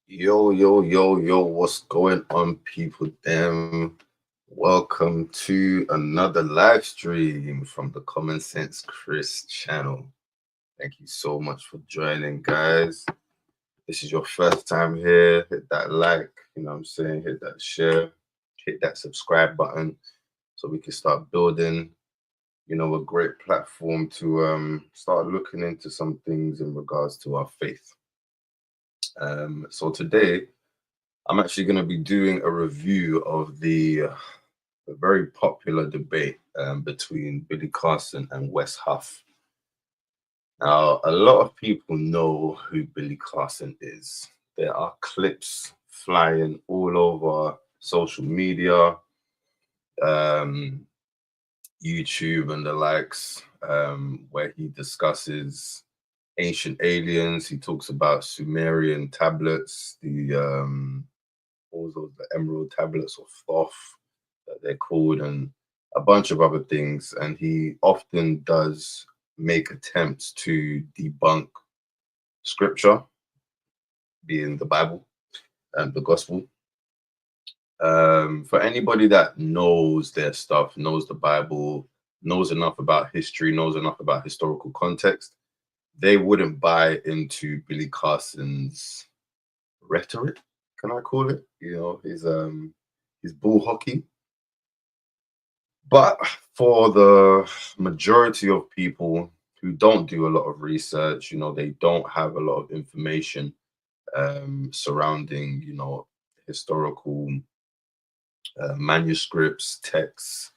Yo, what's going on, people? Welcome to another live stream from the Common Sense Chris channel. Thank you so much for joining, guys. This is your first time here. Hit that like, hit that share, hit that subscribe button so we can start building, a great platform to start looking into some things in regards to our faith. So today, I'm actually going to be doing a review of the very popular debate between Billy Carson and Wes Huff. Now, a lot of people know who Billy Carson is. There are clips flying all over social media, um, YouTube, and the likes, where he discusses ancient aliens. He talks about Sumerian tablets, what was those, the emerald tablets of Thoth that they're called, and a bunch of other things. And he often does make attempts to debunk scripture, being the Bible and the gospel. For anybody that knows their stuff, knows the Bible, knows enough about history, knows enough about historical context, they wouldn't buy into Billy Carson's rhetoric, can I call it? His bull hockey. But for the majority of people who don't do a lot of research, they don't have a lot of information surrounding, historical manuscripts, texts,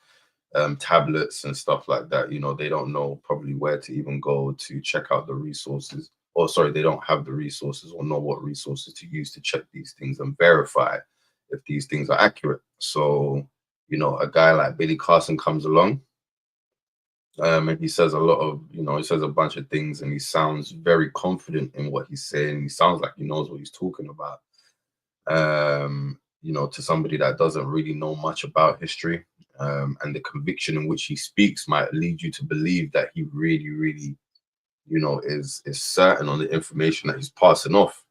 tablets, and stuff like that. They don't know probably where to even go to check out the resources. Or, sorry, they don't have the resources or know what resources to use to check these things and verify if these things are accurate. So, a guy like Billy Carson comes along, and he says a lot of, he says a bunch of things, and he sounds very confident in what he's saying. He sounds like he knows what he's talking about. To somebody that doesn't really know much about history, and the conviction in which he speaks might lead you to believe that he really, really, is certain on the information that he's passing off.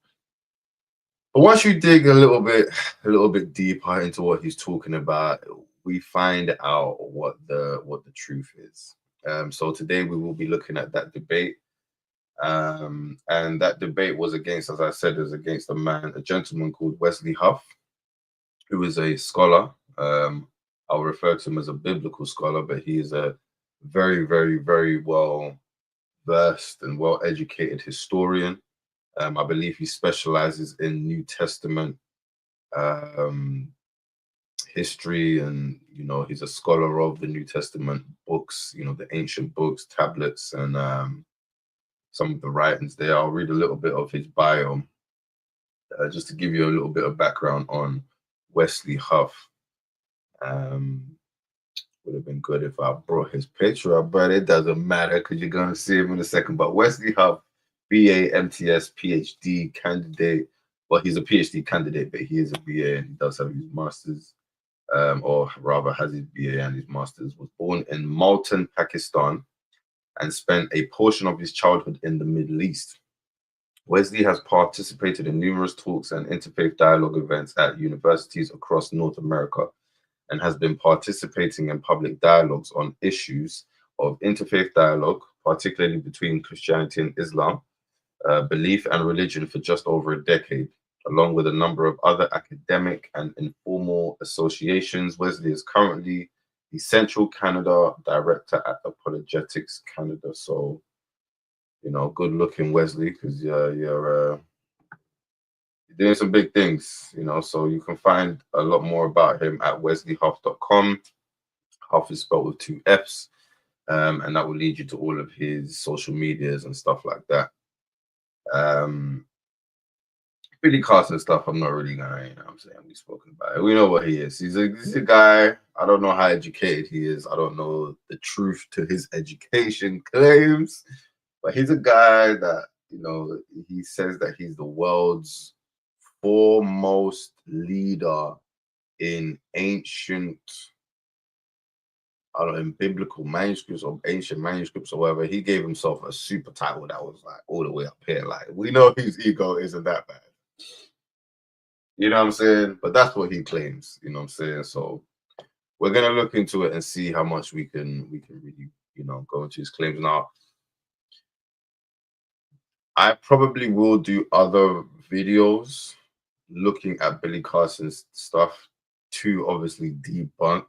But once you dig a little bit deeper into what he's talking about, we find out what the truth is. So today we will be looking at that debate. And that debate was against, as I said, is against a gentleman called Wesley Huff, who is a scholar. I'll refer to him as a biblical scholar, but he is a very, very, very well versed and well educated historian. I believe he specializes in New Testament um, history, and he's a scholar of the New Testament books, the ancient books, tablets, and some of the writings there. I'll read a little bit of his bio, just to give you a little bit of background on Wesley Huff. Um, would have been good if I brought his picture up, but it doesn't matter because you're going to see him in a second. But Wesley Huff, BA, MTS, PhD candidate. Well, he's a PhD candidate, but he is a BA and he does have his master's, or rather has his BA and his master's. Was born in Multan, Pakistan, and spent a portion of his childhood in the Middle East. Wesley has participated in numerous talks and interfaith dialogue events at universities across North America, and has been participating in public dialogues on issues of interfaith dialogue, particularly between Christianity and Islam, belief and religion, for just over a decade. Along with a number of other academic and informal associations, Wesley is currently the Central Canada Director at Apologetics Canada. So, good looking Wesley, because you're doing some big things, so you can find a lot more about him at wesleyhuff.com. Huff is spelled with two F's, and that will lead you to all of his social medias and stuff like that. Billy Carson stuff, I'm not really gonna, I'm saying, we've spoken about it. We know what he is. He's a guy, I don't know how educated he is. I don't know the truth to his education claims, but he's a guy that, he says that he's the world's foremost leader in ancient, I don't know, in biblical manuscripts or ancient manuscripts or whatever. He gave himself a super title that was like all the way up here. Like, we know his ego isn't that bad. You know what I'm saying? But that's what he claims. You know what I'm saying? So we're gonna look into it and see how much we can really, go into his claims. Now, I probably will do other videos looking at Billy Carson's stuff to obviously debunk,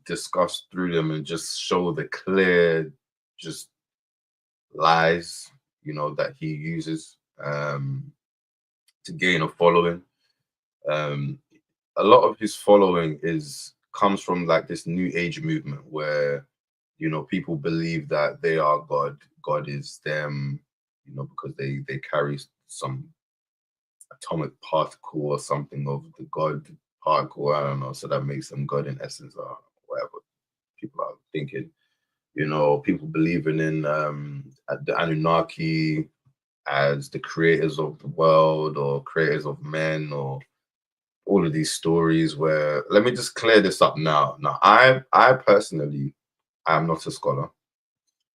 discuss through them and just show the clear just lies, that he uses to gain a following. Um, a lot of his following is comes from like this new age movement where people believe that they are God is them, because they carry some atomic particle or something of the God particle. I don't know, so that makes them God in essence or whatever people are thinking. People believing in the Anunnaki as the creators of the world or creators of men or all of these stories where let me just clear this up now. Now, I personally am not a scholar.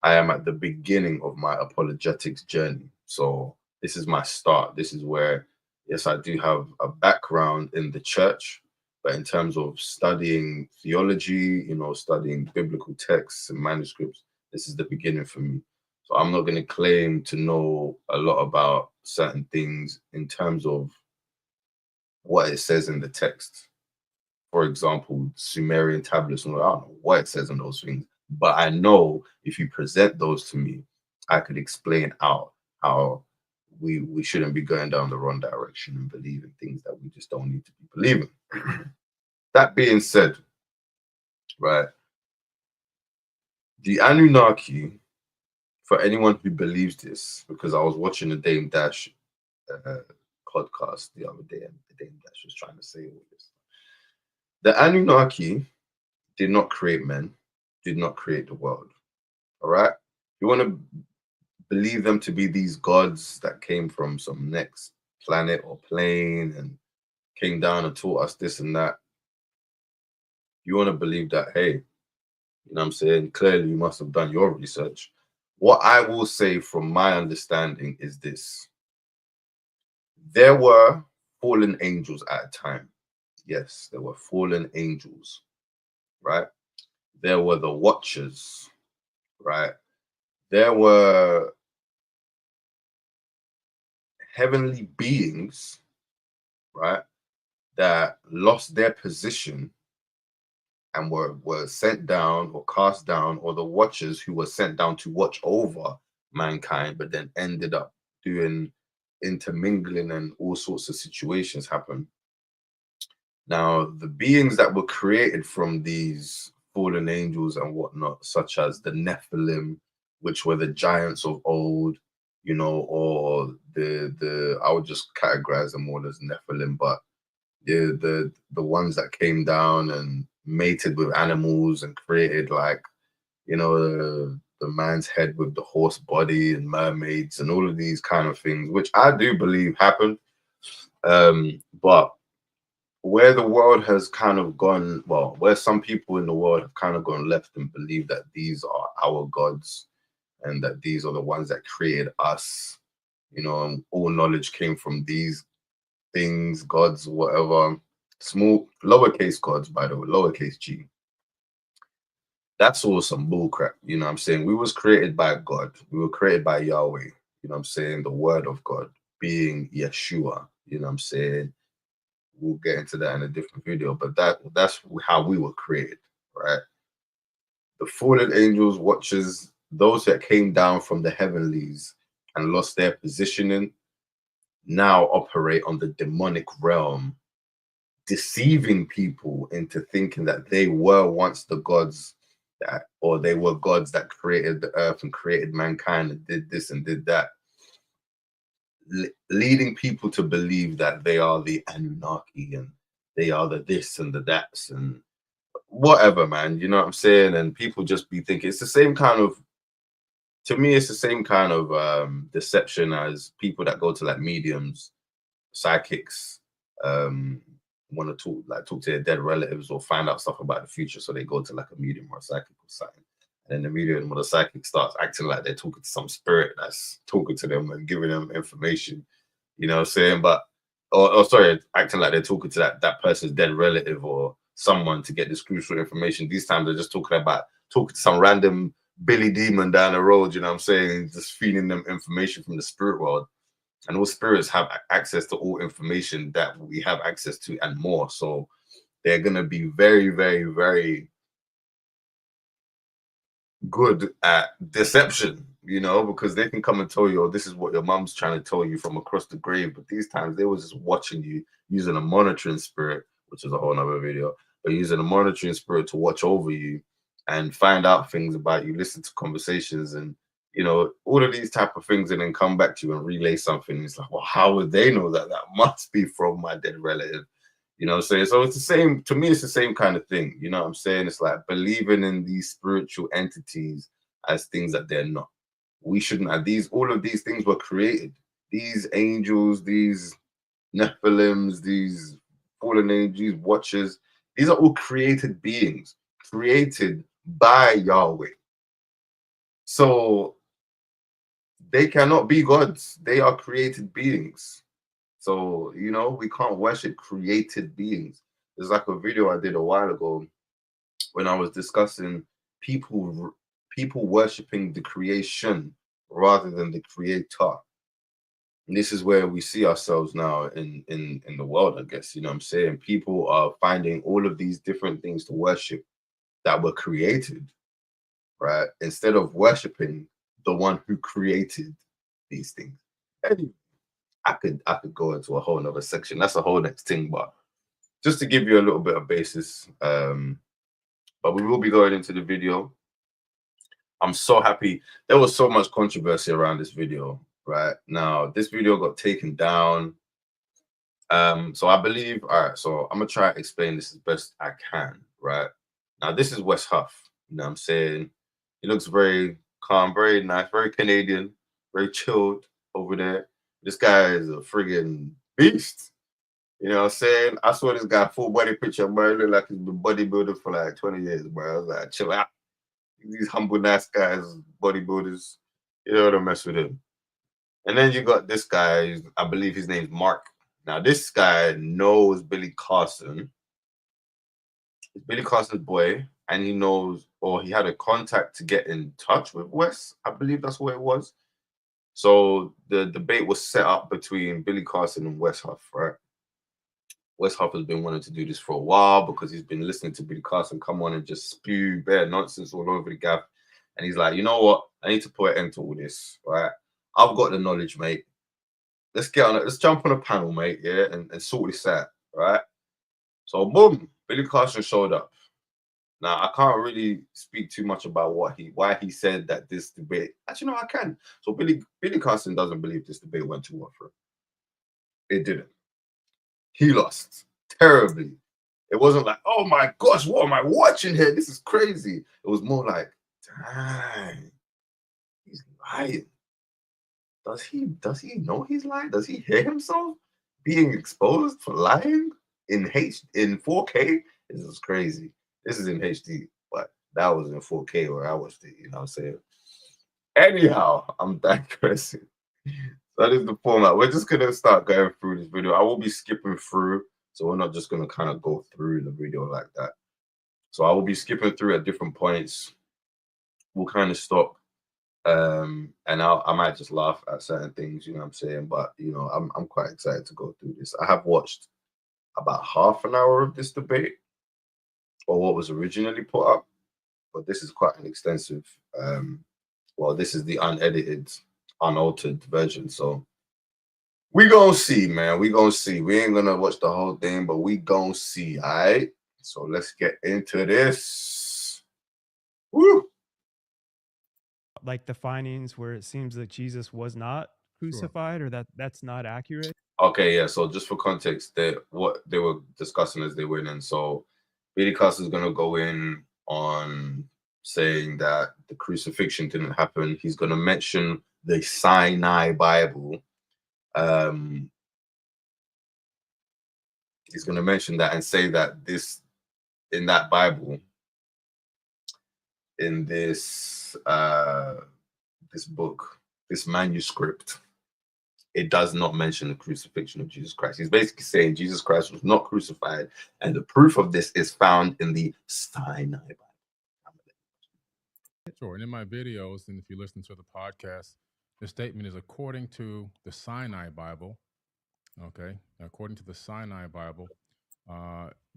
I am at the beginning of my apologetics journey. So this is my start. This is where, yes, I do have a background in the church, but in terms of studying theology, studying biblical texts and manuscripts, this is the beginning for me. So I'm not going to claim to know a lot about certain things in terms of what it says in the text. For example, Sumerian tablets, and I don't know what it says on those things, but I know if you present those to me, I could explain out how we shouldn't be going down the wrong direction and believing things that we just don't need to be believing. That being said, right, the Anunnaki, for anyone who believes this, because I was watching the Dame Dash uh, podcast the other day, and the Dame Dash was trying to say all this. The Anunnaki did not create men, did not create the world. All right. You want to believe them to be these gods that came from some next planet or plane and came down and taught us this and that. You want to believe that, hey, what I'm saying? Clearly, you must have done your research. What I will say from my understanding is this: there were fallen angels at a time. Yes, there were fallen angels, right? There were the watchers, right? There were heavenly beings, right, that lost their position and were sent down or cast down, or the watchers who were sent down to watch over mankind, but then ended up doing intermingling and all sorts of situations happen. Now, the beings that were created from these fallen angels and whatnot, such as the Nephilim, which were the giants of old, or the I would just categorize them all as Nephilim, but the ones that came down and mated with animals and created like the man's head with the horse body and mermaids and all of these kind of things, which I do believe happened. But where the world has kind of gone, well, where some people in the world have kind of gone left and believe that these are our gods and that these are the ones that created us, and all knowledge came from these things, gods, whatever, small, lowercase gods, by the way, lowercase g. That's all some bullcrap. You know what I'm saying? We was created by God. We were created by Yahweh. You know what I'm saying? The word of God being Yeshua. You know what I'm saying? We'll get into that in a different video, but that's how we were created, right? The fallen angels, watchers, those that came down from the heavenlies and lost their positioning, now operate on the demonic realm, deceiving people into thinking that they were once the gods or they were gods that created the earth and created mankind and did this and did that, leading people to believe that they are the Anunnaki and they are the this and the that's and whatever, man. You know what I'm saying? And people just be thinking it's the same kind of, to me, it's the same kind of deception as people that go to like mediums, psychics, um, want to talk to their dead relatives or find out stuff about the future. So they go to like a medium or a psychic or something. And then the medium or the psychic starts acting like they're talking to some spirit that's talking to them and giving them information. You know what I'm saying? But or sorry, acting like they're talking to that person's dead relative or someone to get this crucial information. These times they're just talking to some random Billy Demon down the road, you know what I'm saying? Just feeding them information from the spirit world. And all spirits have access to all information that we have access to and more. So they're gonna be very, very, very good at deception, you know, because they can come and tell you, oh, this is what your mom's trying to tell you from across the grave. But these times they were just watching you using a monitoring spirit, which is a whole nother video, but using a monitoring spirit to watch over you and find out things about you, listen to conversations and you know, all of these type of things, and then come back to you and relay something. It's like, well, how would they know that? That must be from my dead relative. You know what I'm saying? So it's the same, to me, it's the same kind of thing. You know what I'm saying? It's like believing in these spiritual entities as things that they're not. We shouldn't have these, all of these things were created. These angels, these Nephilims, these fallen angels, watchers, these are all created beings, created by Yahweh. So they cannot be gods. They are created beings. So, you know, we can't worship created beings. There's like a video I did a while ago when I was discussing people worshiping the creation rather than the creator. And this is where we see ourselves now in the world, I guess. You know what I'm saying? People are finding all of these different things to worship that were created, right? Instead of worshiping the one who created these things. Anyway, I could go into a whole nother section. That's a whole next thing, but just to give you a little bit of basis, but we will be going into the video. I'm so happy. There was so much controversy around this video, right? Now, this video got taken down. So I believe, all right, so I'm gonna try to explain this as best I can, right? Now, this is West Huff, you know what I'm saying? He looks very calm, very nice, very Canadian, very chilled over there. This guy is a friggin' beast. You know what I'm saying? I saw this guy full body picture, bro. He looked like he's been bodybuilder for like 20 years, bro. I was like, chill out. These humble, nice guys, bodybuilders, you know, don't mess with him. And then you got this guy, I believe his name's Mark. Now, this guy knows Billy Carson. He's Billy Carson's boy, and he knows, or he had a contact to get in touch with Wes. I believe that's what it was. So the debate was set up between Billy Carson and Wes Huff, right? Wes Huff has been wanting to do this for a while because he's been listening to Billy Carson come on and just spew bare nonsense all over the gap. And he's like, you know what? I need to put an end to all this, right? I've got the knowledge, mate. Let's get on it. Let's jump on a panel, mate, yeah, and sort this out, right? So, boom, Billy Carson showed up. Now, I can't really speak too much about why he said that this debate. Actually, no, I can. So, Billy Carson doesn't believe this debate went too well for him. It didn't. He lost terribly. It wasn't like, oh my gosh, what am I watching here? This is crazy. It was more like, dang, he's lying. Does he know he's lying? Does he hear himself being exposed for lying in 4K? This is crazy. This is in HD, but that was in 4K where I watched it, you know what I'm saying? Anyhow, I'm digressing. That is the format. We're just gonna start going through this video. I will be skipping through, so we're not just gonna kind of go through the video like that. So I will be skipping through at different points. We'll kind of stop, and I might just laugh at certain things, you know what I'm saying? But you know, I'm quite excited to go through this. I have watched about half an hour of this debate, or what was originally put up, but this is quite an extensive. Well, this is the unedited, unaltered version, so we gonna see, man. We gonna see. We ain't gonna watch the whole thing, but we gonna see. All right. So let's get into this. Woo. Like the findings where it seems that Jesus was not crucified, or that's not accurate. Okay, yeah. So just for context, what they were discussing as they went in. So Billy Cuss is gonna go in on saying that the crucifixion didn't happen. He's gonna mention the Sinai Bible. He's gonna mention that and say that this in that Bible, in this this book, this manuscript, it does not mention the crucifixion of Jesus Christ. He's basically saying Jesus Christ was not crucified, and the proof of this is found in the Sinai Bible. Sure. And in my videos, and if you listen to the podcast, the statement is according to the Sinai Bible. Okay. According to the Sinai Bible,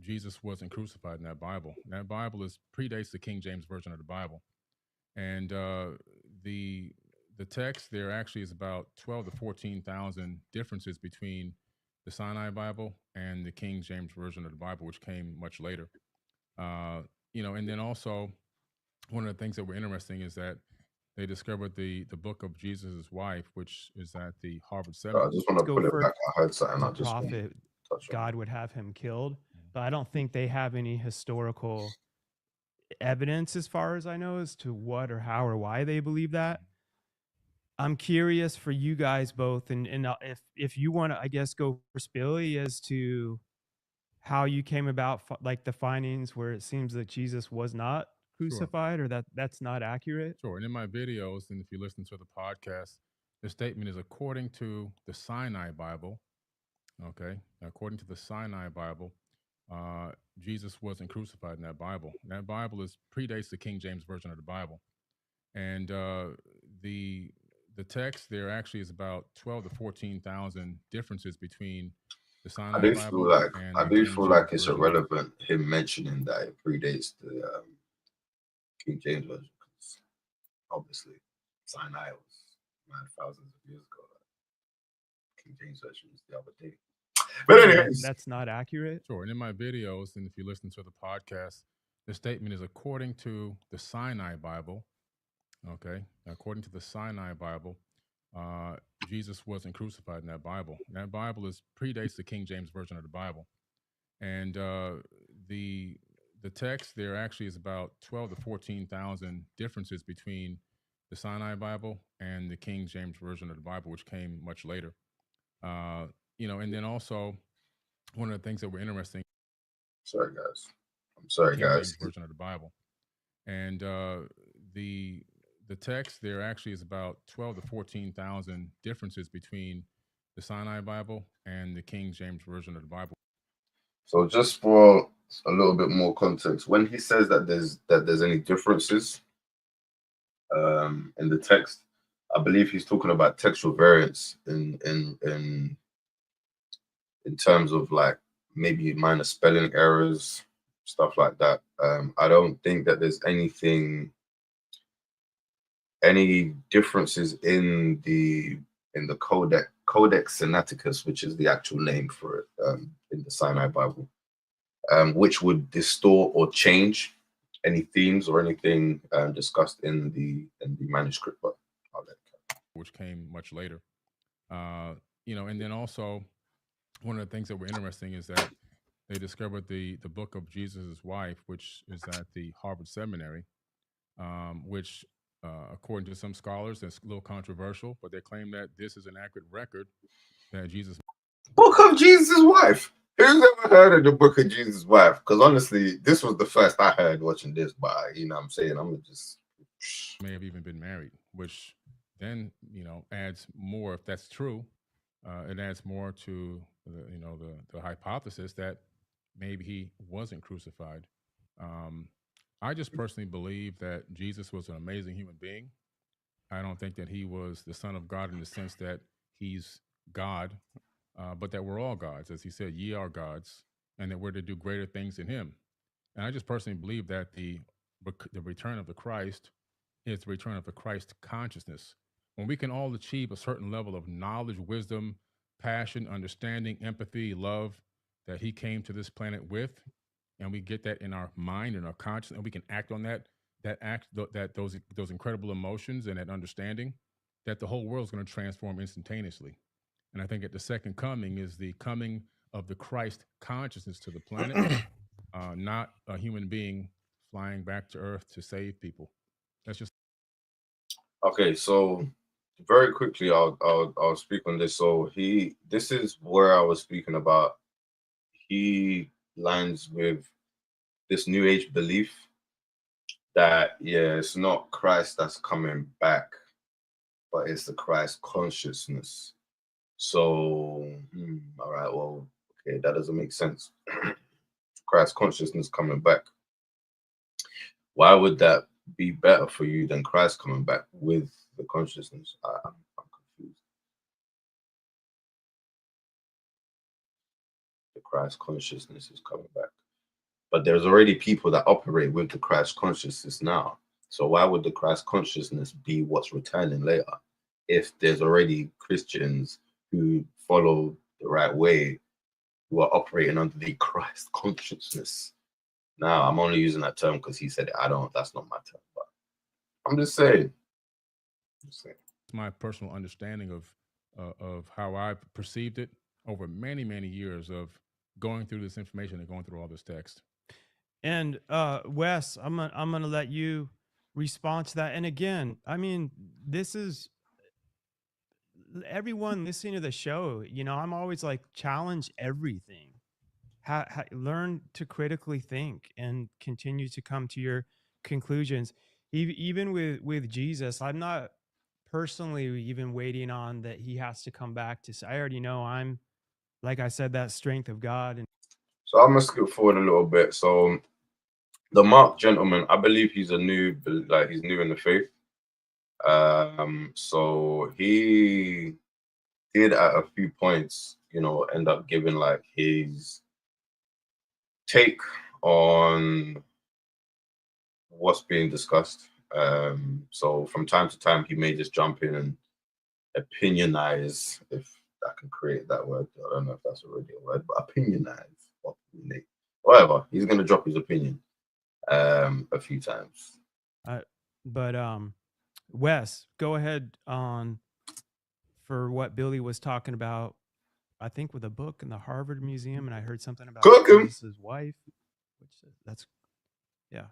Jesus wasn't crucified in that Bible. That Bible predates the King James Version of the Bible. And the text there actually is about 12 to 14,000 differences between the Sinai Bible and the King James Version of the Bible, which came much later. And then also one of the things that were interesting is that they discovered the book of Jesus' wife, which is at the Harvard I Seminary. just want to put it back. I heard something. I The just want to prophet, touch on. God would have him killed, but I don't think they have any historical evidence, as far as I know, as to what or how or why they believe that. I'm curious for you guys both, and if you want to, I guess, go first, Billy, as to how you came about like the findings where it seems that Jesus was not crucified, or that's not accurate. Sure. And in my videos, and if you listen to the podcast, the statement is according to the Sinai Bible. Okay. According to the Sinai Bible, Jesus wasn't crucified in that Bible. That Bible predates the King James Version of the Bible. And the text there actually is about 12 to 14,000 differences between the Sinai Bible and I the do King feel James like it's Version. irrelevant him mentioning that it predates the King James Version, because obviously Sinai was thousands of years ago. King James Version was the other day. But anyways, that's not accurate. Sure. And in my videos, and if you listen to the podcast, the statement is according to the Sinai Bible. Okay. According to the Sinai Bible, Jesus wasn't crucified in that Bible. That Bible predates the King James Version of the Bible. And the text there actually is about 12 to 14,000 differences between the Sinai Bible and the King James Version of the Bible, which came much later. And then also one of the things that were interesting. Sorry, guys. I'm sorry, King guys. James Version of the Bible. And the text there actually is about 12 to 14,000 differences between the Sinai Bible and the King James Version of the Bible. So just for a little bit more context, when he says that there's any differences in the text, I believe he's talking about textual variants in terms of like maybe minor spelling errors, stuff like that. I don't think that there's any differences in the Codex Sinaiticus, which is the actual name for it in the Sinai Bible, which would distort or change any themes or anything discussed in the manuscript book, which came much later. And then also one of the things that were interesting is that they discovered the book of Jesus' wife, which is at the Harvard Seminary, which according to some scholars, that's a little controversial, but they claim that this is an accurate record that Jesus. Book of Jesus' wife. Who's ever heard of the Book of Jesus' wife? Because honestly, this was the first I heard watching this. By you know, what I'm saying, I'm just may have even been married, which then adds more. If that's true, it adds more to the hypothesis that maybe he wasn't crucified. I just personally believe that Jesus was an amazing human being. I don't think that he was the Son of God in the sense that he's God, but that we're all gods. As he said, ye are gods, and that we're to do greater things in him. And I just personally believe that the return of the Christ is the return of the Christ consciousness. When we can all achieve a certain level of knowledge, wisdom, passion, understanding, empathy, love that he came to this planet with, and we get that in our mind and our conscience, and we can act on that those incredible emotions and that understanding, that the whole world is going to transform instantaneously. And I think at the second coming is the coming of the Christ consciousness to the planet, not a human being flying back to Earth to save people. That's just okay. So very quickly, I'll speak on this. So this is where I was speaking about. He lines with this New Age belief that it's not Christ that's coming back, but it's the Christ consciousness So, all right, well, okay, that doesn't make sense. Christ consciousness coming back. Why would that be better for you than Christ coming back with the consciousness? I'm confused. The Christ consciousness is coming back. But there's already people that operate with the Christ consciousness now. So why would the Christ consciousness be what's returning later if there's already Christians who follow the right way who are operating under the Christ consciousness? Now, I'm only using that term because he said it. That's not my term. But I'm just saying. It's my personal understanding of how I've perceived it over many, many years of going through this information and going through all this text. And Wes, I'm gonna let you respond to that. And again, I mean, this is everyone listening to the show. You know, I'm always like, challenge everything. Learn to critically think and continue to come to your conclusions. Even with Jesus, I'm not personally even waiting on that he has to come back to. I already know I'm, like I said, that strength of God. And so I'm gonna skip forward a little bit. So the Mark gentleman, I believe he's he's new in the faith. So he did at a few points, end up giving like his take on what's being discussed. So from time to time, he may just jump in and opinionize, if I can create that word. I don't know if that's already a word, but opinionize, whatever. He's going to drop his opinion a few times. But Wes, go ahead on for what Billy was talking about. I think with a book in the Harvard Museum, and I heard something about Jesus' wife, which that's yeah.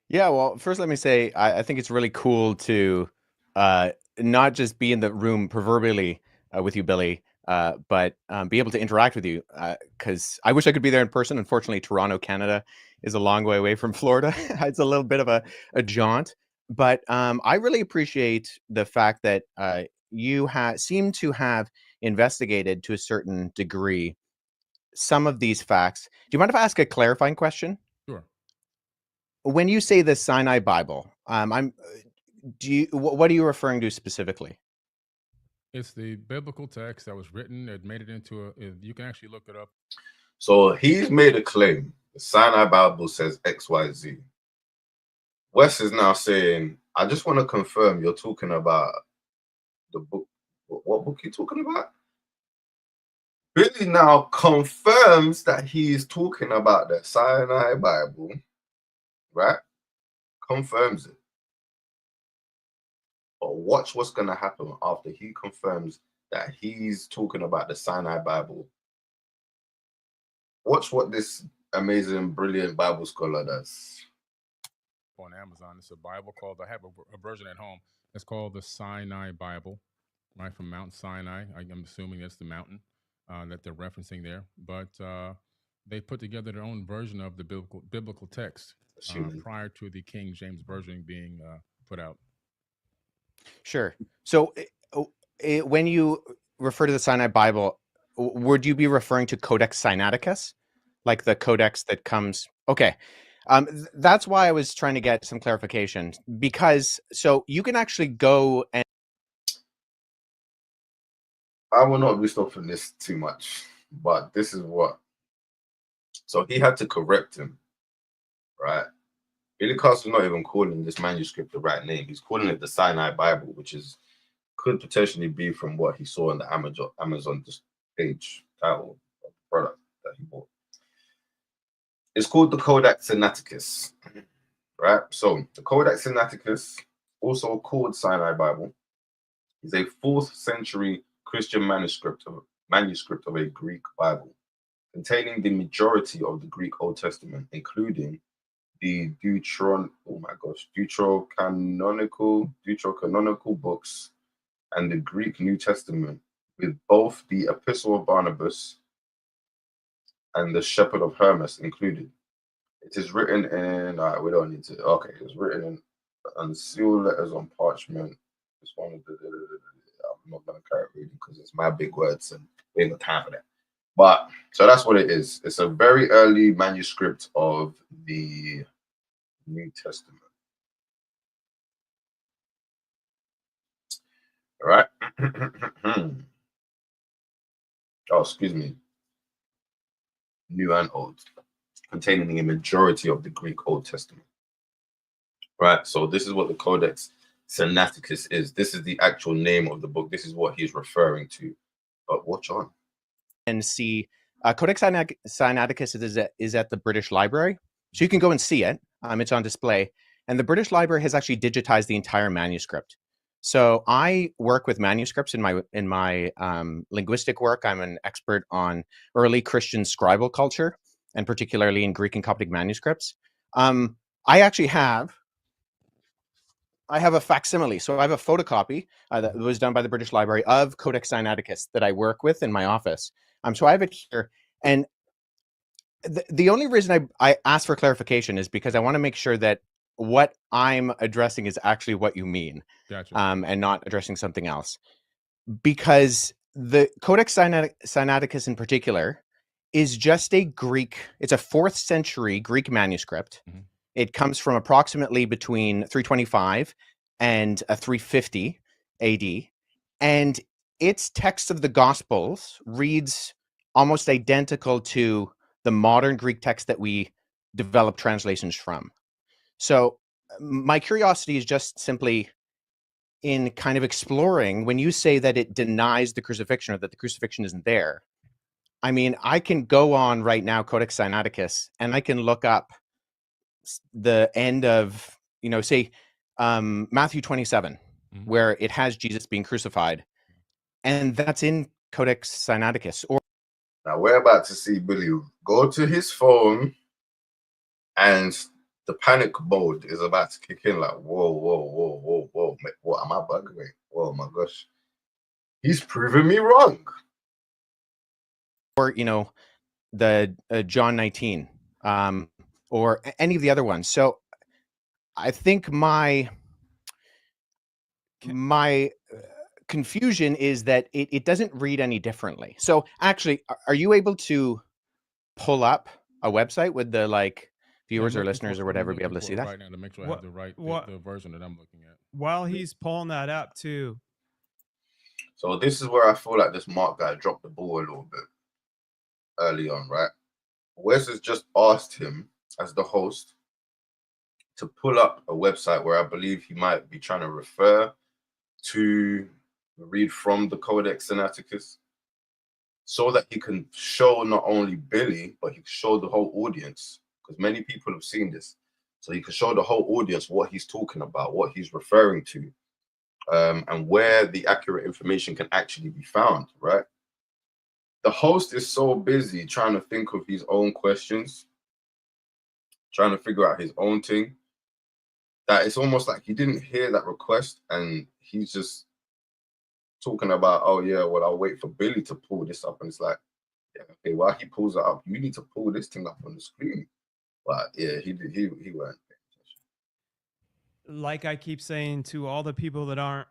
Yeah, well, first let me say I think it's really cool to not just be in the room proverbially with you, Billy, but be able to interact with you. Because I wish I could be there in person. Unfortunately, Toronto, Canada, is a long way away from Florida. It's a little bit of a jaunt. But I really appreciate the fact that you seem to have investigated to a certain degree some of these facts. Do you mind if I ask a clarifying question? Sure. When you say the Sinai Bible, what are you referring to specifically? It's the biblical text that was written. It made it into you can actually look it up. So he's made a claim. The Sinai Bible says XYZ. Wes is now saying, I just want to confirm you're talking about the book. What book are you talking about? Billy now confirms that he is talking about the Sinai Bible, right? Confirms it. But watch what's going to happen after he confirms that he's talking about the Sinai Bible. Watch what this amazing, brilliant Bible scholar does. On Amazon, it's a Bible called, I have a version at home. It's called the Sinai Bible, right, from Mount Sinai. I'm assuming that's the mountain that they're referencing there. But they put together their own version of the biblical text prior to the King James Version being put out. Sure. So when you refer to the Sinai Bible, would you be referring to Codex Sinaiticus? Like the codex that comes? Okay. That's why I was trying to get some clarification, because so you can actually go and... I will not be stopping this too much, but this is what. So he had to correct him, right? Billy Carson's not even calling this manuscript the right name. He's calling it the Sinai Bible, which could potentially be from what he saw in the Amazon page title of the product that he bought. It's called the Codex Sinaiticus, right? So the Codex Sinaiticus, also called Sinai Bible, is a 4th century Christian manuscript of a Greek Bible, containing the majority of the Greek Old Testament, including the Deuterocanonical books and the Greek New Testament, with both the Epistle of Barnabas and the Shepherd of Hermas included. It is written in, we don't need to, okay, it's written in unsealed letters on parchment. This one, I'm I'm not gonna carry reading because it's my big words and we ain't got time for that. But so that's what it is. It's a very early manuscript of the New Testament. All right. Oh, excuse me. New and Old, containing a majority of the Greek Old Testament. Right. So this is what the Codex Sinaiticus is. This is the actual name of the book. This is what he's referring to. But watch on. And see, Codex Sinaiticus is at the British Library, so you can go and see it. It's on display, and the British Library has actually digitized the entire manuscript. So I work with manuscripts in my linguistic work. I'm an expert on early Christian scribal culture, and particularly in Greek and Coptic manuscripts. I actually have a facsimile. So I have a photocopy that was done by the British Library of Codex Sinaiticus that I work with in my office. So I have it here. And the only reason I asked for clarification is because I want to make sure that what I'm addressing is actually what you mean. Gotcha. And not addressing something else. Because the Codex Sinaiticus in particular is just it's a 4th century Greek manuscript. Mhm. It comes from approximately between 325 and 350 AD. And its text of the Gospels reads almost identical to the modern Greek text that we develop translations from. So my curiosity is just simply in kind of exploring when you say that it denies the crucifixion or that the crucifixion isn't there. I mean, I can go on right now, Codex Sinaiticus, and I can look up the end of, say, Matthew 27, where it has Jesus being crucified. And that's in Codex Sinaiticus. Now we're about to see Billy go to his phone, and the panic mode is about to kick in. Like, whoa! What am I bugging? Whoa, my gosh, he's proving me wrong. Or the John 19, or any of the other ones. So I think my confusion is that it doesn't read any differently. So actually, are you able to pull up a website with the viewers or listeners or whatever be able to see that right now to make sure I have the version that I'm looking at? While he's pulling that up too. So this is where I feel like this Mark guy dropped the ball a little bit early on, right? Wes has just asked him as the host to pull up a website where I believe he might be trying to refer to read from the Codex Sinaiticus, so that he can show not only Billy, but he can show the whole audience, because many people have seen this. So he can show the whole audience what he's talking about, what he's referring to, and where the accurate information can actually be found, right? The host is so busy trying to think of his own questions, trying to figure out his own thing, that it's almost like he didn't hear that request, and he's just talking about, oh yeah, well, I'll wait for Billy to pull this up. And it's like, yeah, okay, while he pulls it up, you need to pull this thing up on the screen. But yeah, he weren't paying attention. Like I keep saying to all the people that aren't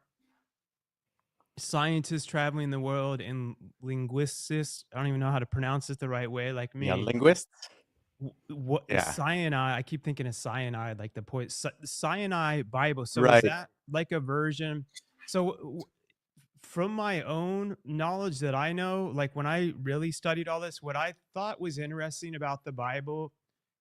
scientists traveling the world and linguists, I don't even know how to pronounce it the right way, like me. Yeah, linguists. What is cyanide? I keep thinking of cyanide, like the cyanide Bible. So Right. is that like a version? So from my own knowledge that I know, like when I really studied all this, what I thought was interesting about the Bible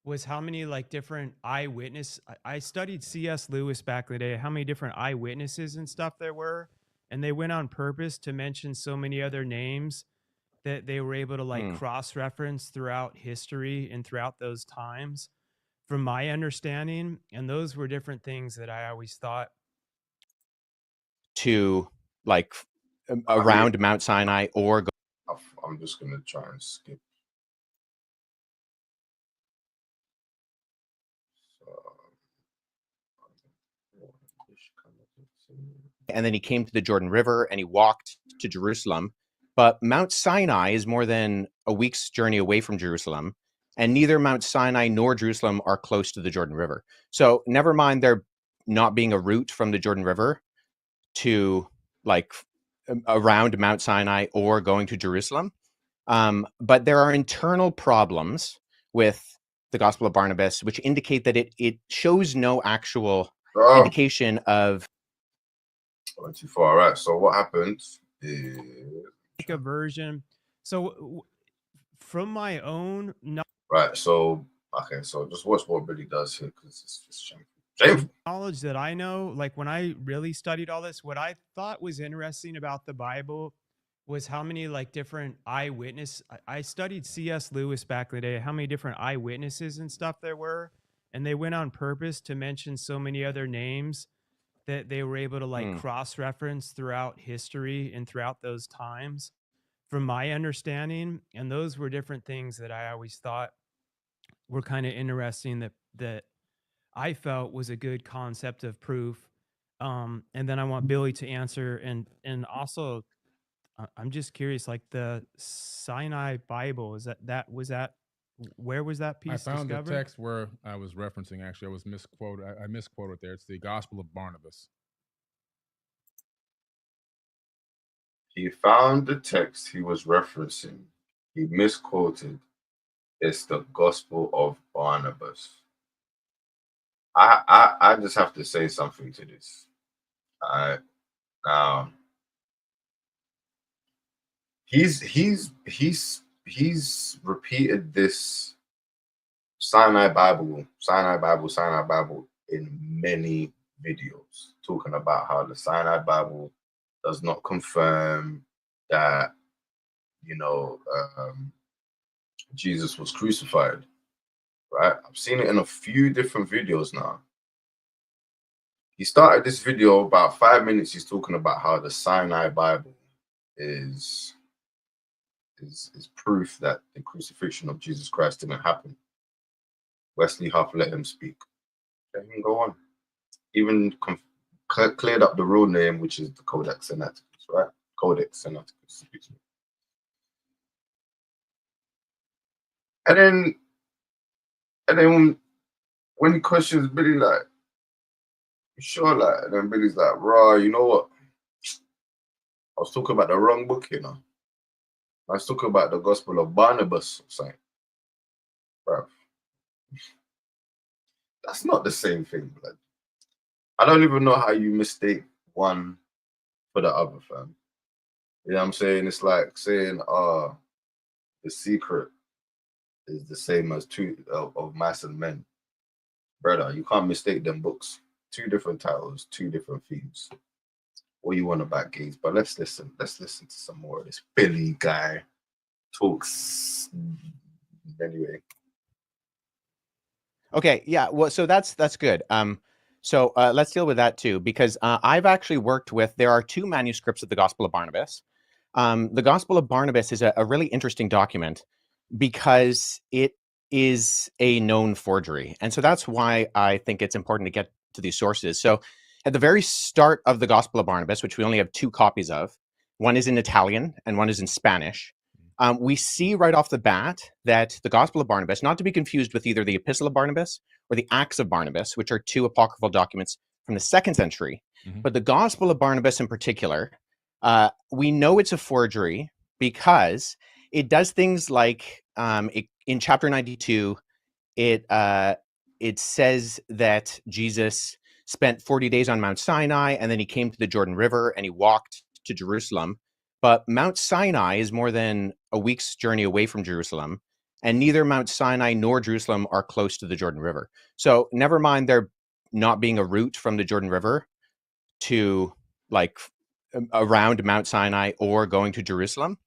was how many like different eyewitness. I studied C.S. Lewis back in the day, how many different eyewitnesses and stuff there were. And they went on purpose to mention so many other names that they were able to like cross-reference throughout history and throughout those times, from my understanding. And those were different things that I always thought. To around Mount Sinai or... I'm just going to try and skip. And then he came to the Jordan River and he walked to Jerusalem. But Mount Sinai is more than a week's journey away from Jerusalem. And neither Mount Sinai nor Jerusalem are close to the Jordan River. So never mind there not being a route from the Jordan River to around Mount Sinai or going to Jerusalem. But there are internal problems with the Gospel of Barnabas, which indicate that it shows no actual indication of. Went too far. All right. So what happened is A version. So from my own right. So okay. So just watch what Billy does here because it's just shameful. Shameful. knowledge that I know, like when I really studied all this, what I thought was interesting about the Bible was how many like different eyewitness. I studied C.S. Lewis back in the day, how many different eyewitnesses and stuff there were. And they went on purpose to mention so many other names that they were able to like cross-reference throughout history and throughout those times, from my understanding. And those were different things that I always thought were kind of interesting that I felt was a good concept of proof. And then I want Billy to answer, and also I'm just curious, like the Sinai Bible, is that where was that I piece found discovered? the text where I was referencing. Actually, I was misquoted. I misquoted there. It's the Gospel of Barnabas. He found the text he was referencing. He misquoted. It's the Gospel of Barnabas. I just have to say something to this. Now he's repeated this Sinai Bible in many videos, talking about how the Sinai Bible does not confirm that, you know, Jesus was crucified, right? I've seen it in a few different videos now. He started this video about 5 minutes. He's talking about how the Sinai Bible is proof that the crucifixion of Jesus Christ didn't happen. Wesley Huff let him speak. Let him go on. Even cleared up the real name, which is the Codex Sinaiticus, right? Codex Sinaiticus, excuse me. And then when he questions Billy, like, you sure, like, and then Billy's like, raw, you know what? I was talking about the wrong book, you know. I was talking about the Gospel of Barnabas or something. Bruv. That's not the same thing, blood. I don't even know how you mistake one for the other, fam. You know what I'm saying? It's like saying, the secret is the same as two of Mice and Men. Brother, you can't mistake them books. Two different titles, two different themes. What you want about gays? But let's listen. Let's listen to some more of this Billy guy talks. Anyway. Okay, yeah. Well, so that's good. So let's deal with that too, because I've actually worked with. There are two manuscripts of the Gospel of Barnabas. The Gospel of Barnabas is a really interesting document because it is a known forgery, and so that's why I think it's important to get to these sources. So, at the very start of the Gospel of Barnabas, which we only have two copies of, one is in Italian and one is in Spanish. We see right off the bat that the Gospel of Barnabas, not to be confused with either the Epistle of Barnabas or the Acts of Barnabas, which are two apocryphal documents from the 2nd century, but the Gospel of Barnabas in particular, we know it's a forgery because it does things like in chapter 92, it says that Jesus spent 40 days on Mount Sinai, and then he came to the Jordan River and he walked to Jerusalem. But Mount Sinai is more than a week's journey away from Jerusalem, and neither Mount Sinai nor Jerusalem are close to the Jordan River. So never mind there not being a route from the Jordan River to like around Mount Sinai or going to Jerusalem.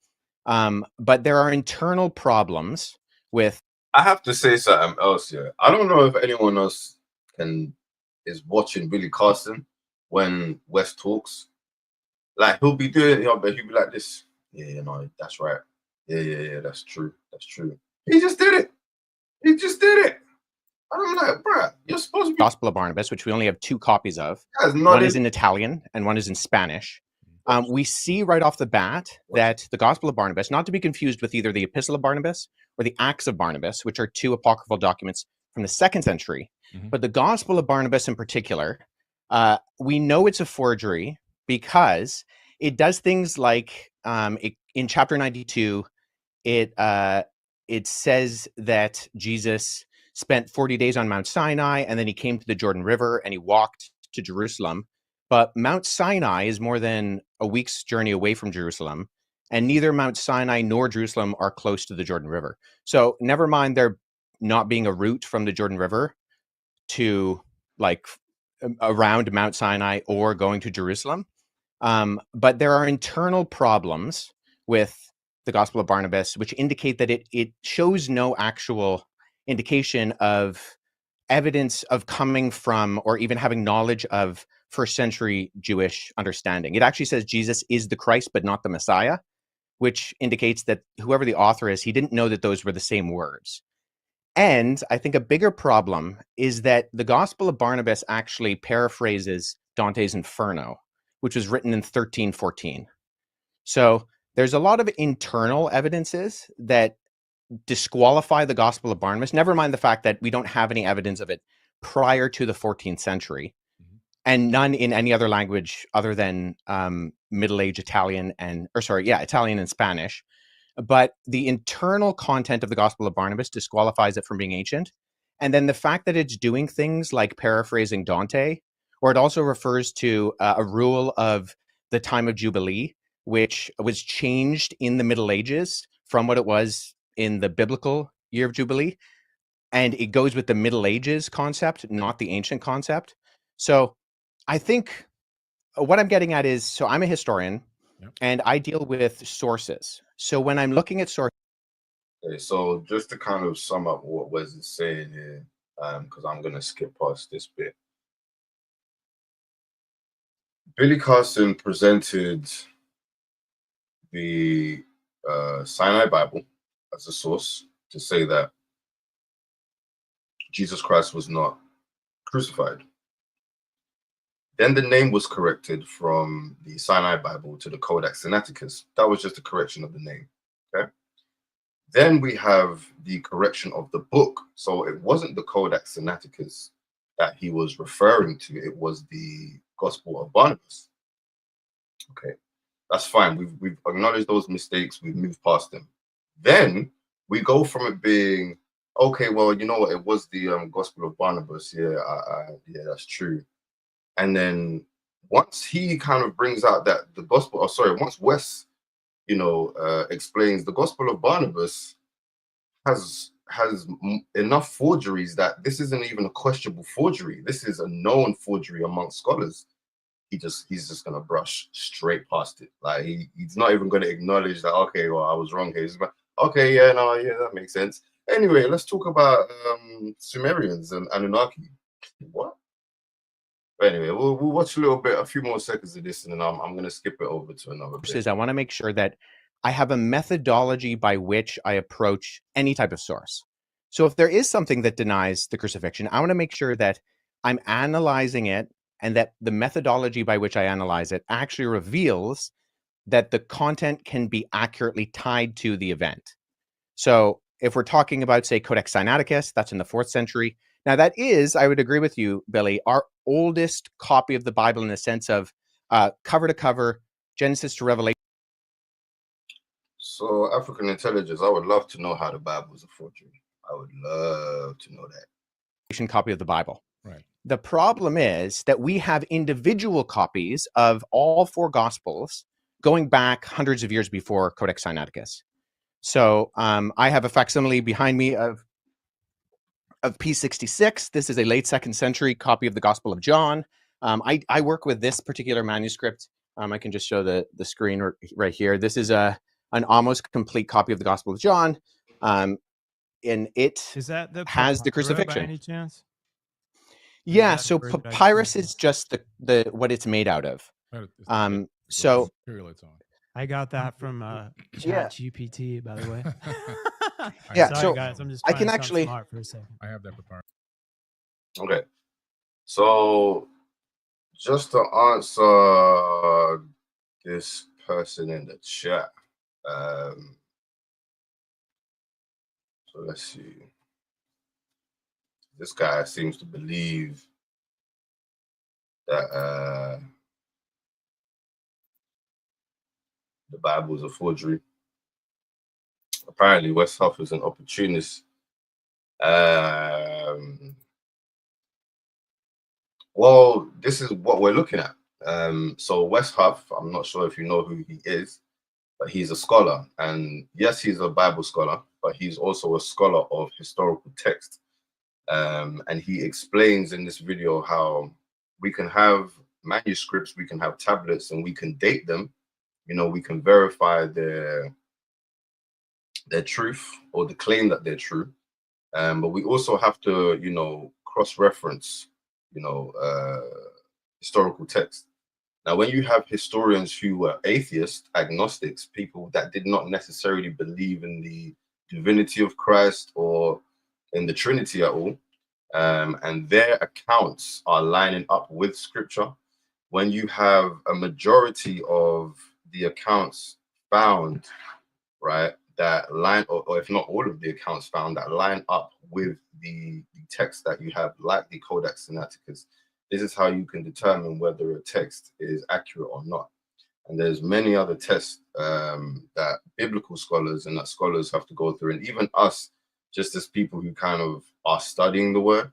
But there are internal problems with. I have to say something else here. I don't know if anyone else is watching Billy Carson when West talks. Like he'll be doing, but he'll be like this. Yeah, no, that's right. Yeah, that's true. That's true. He just did it. He just did it. I'm like, bruh, you're supposed to be. Gospel of Barnabas, which we only have two copies of. One is in Italian and one is in Spanish. We see right off the bat that the Gospel of Barnabas, not to be confused with either the Epistle of Barnabas or the Acts of Barnabas, which are two apocryphal documents from the 2nd century, but the Gospel of Barnabas in particular, we know it's a forgery because it does things like in chapter 92, it says that Jesus spent 40 days on Mount Sinai, and then he came to the Jordan River and he walked to Jerusalem. But Mount Sinai is more than a week's journey away from Jerusalem, and neither Mount Sinai nor Jerusalem are close to the Jordan River. So never mind there not being a route from the Jordan River to like around Mount Sinai or going to Jerusalem. But there are internal problems with the Gospel of Barnabas, which indicate that it shows no actual indication of evidence of coming from or even having knowledge of first century Jewish understanding. It actually says Jesus is the Christ, but not the Messiah, which indicates that whoever the author is, he didn't know that those were the same words. And I think a bigger problem is that the Gospel of Barnabas actually paraphrases Dante's Inferno, which was written in 1314. So there's a lot of internal evidences that disqualify the Gospel of Barnabas, never mind the fact that we don't have any evidence of it prior to the 14th century, and none in any other language other than Middle Age Italian Italian and Spanish. But the internal content of the Gospel of Barnabas disqualifies it from being ancient. And then the fact that it's doing things like paraphrasing Dante, or it also refers to a rule of the time of Jubilee, which was changed in the Middle Ages from what it was in the biblical year of Jubilee. And it goes with the Middle Ages concept, not the ancient concept. So I think what I'm getting at is, so I'm a historian. Yep. And I deal with sources. So when I'm looking at sources. Okay, so just to kind of sum up what Wes is saying here, because I'm going to skip past this bit. Billy Carson presented the Sinai Bible as a source to say that Jesus Christ was not crucified. Then the name was corrected from the Sinai Bible to the Codex Sinaiticus. That was just a correction of the name. Okay. Then we have the correction of the book. So it wasn't the Codex Sinaiticus that he was referring to. It was the Gospel of Barnabas. Okay. That's fine. We've acknowledged those mistakes. We've moved past them. Then we go from it being, okay, well, you know what? It was the Gospel of Barnabas. Yeah, yeah, that's true. And then once he kind of brings out that the gospel, once Wes, explains the Gospel of Barnabas has enough forgeries that this isn't even a questionable forgery. This is a known forgery amongst scholars. He's just gonna brush straight past it. Like he's not even gonna acknowledge that, okay, well, I was wrong here. He's like, okay, yeah, that makes sense. Anyway, let's talk about Sumerians and Anunnaki. What? But anyway, we'll watch a few more seconds of this, and then I'm going to skip it over to another bit. I want to make sure that I have a methodology by which I approach any type of source. So if there is something that denies the crucifixion, I want to make sure that I'm analyzing it and that the methodology by which I analyze it actually reveals that the content can be accurately tied to the event. So if we're talking about, say, Codex Sinaiticus, that's in the 4th century. Now that is, I would agree with you, Billy, our oldest copy of the Bible in the sense of cover to cover, Genesis to Revelation. So African intelligence, I would love to know how the Bible is a forgery. I would love to know that. Copy of the Bible. Right. The problem is that we have individual copies of all 4 Gospels going back hundreds of years before Codex Sinaiticus. So I have a facsimile behind me of P66. This is a late 2nd century copy of the Gospel of John. I work with this particular manuscript. I can just show the screen right here. This is an almost complete copy of the Gospel of John. And it Is that the has the papyrus crucifixion. by any chance? Yeah, so papyrus is just the what it's made out of. So I got that from ChatGPT, by the way. Yeah, Sorry, so guys, I'm just I trying can to sound actually smart for a second. I have that papyrus. Okay. So just to answer this person in the chat. So let's see. This guy seems to believe that the Bible is a forgery. Apparently, West Huff is an opportunist. Well, this is what we're looking at. So West Huff, I'm not sure if you know who he is, but he's a scholar. And yes, he's a Bible scholar, but he's also a scholar of historical text. And he explains in this video how we can have manuscripts, we can have tablets, and we can date them. You know, we can verify their truth or the claim that they're true. But we also have to, you know, cross-reference, you know, historical text. Now, when you have historians who were atheists, agnostics, people that did not necessarily believe in the divinity of Christ or in the Trinity at all, and their accounts are lining up with Scripture, when you have a majority of the accounts found, right, that line, or if not all of the accounts found that line up with the text that you have, like the Codex Sinaiticus, this is how you can determine whether a text is accurate or not. And there's many other tests that biblical scholars and that scholars have to go through, and even us, just as people who kind of are studying the word,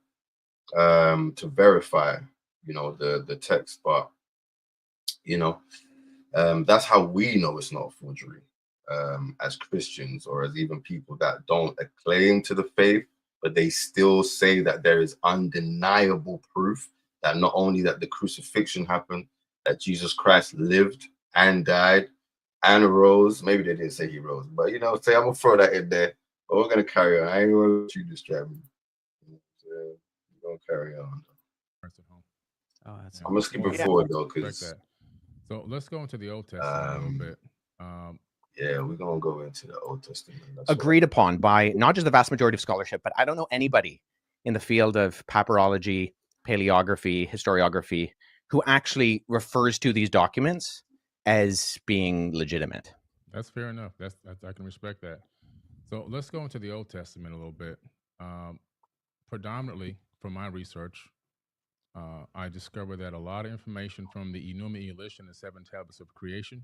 to verify, you know, the text. But you know, that's how we know it's not a forgery, as Christians, or as even people that don't acclaim to the faith, but they still say that there is undeniable proof that not only that the crucifixion happened, that Jesus Christ lived and died and rose. Maybe they didn't say he rose, but you know, say I'm gonna throw that in there. But we're gonna carry on. I ain't gonna let you distract me. We're gonna carry on. Oh, that's I'm gonna skip it Yeah. forward though, Respect because that. So let's go into the Old Testament a little bit. yeah, we're gonna go into the Old Testament. That's Agreed upon by not just the vast majority of scholarship, but I don't know anybody in the field of papyrology, paleography, historiography who actually refers to these documents as being legitimate. That's fair enough. That's I can respect that. So let's go into the Old Testament a little bit. Predominantly, from my research, I discovered that a lot of information from the Enuma Elish and the Seven Tablets of Creation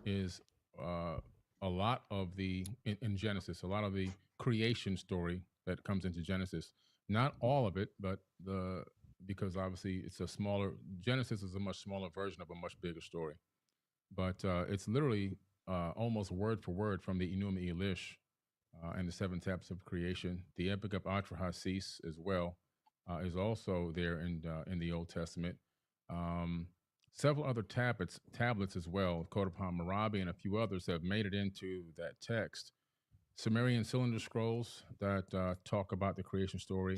is a lot of the in Genesis, a lot of the creation story that comes into Genesis. Not all of it, but because obviously it's a smaller Genesis is a much smaller version of a much bigger story. But it's literally almost word for word from the Enuma Elish and the Seven Tablets of Creation. The Epic of Atrahasis as well is also there in the Old Testament. Several other tablets as well, Code of Hammurabi and a few others have made it into that text. Sumerian cylinder scrolls that talk about the creation story.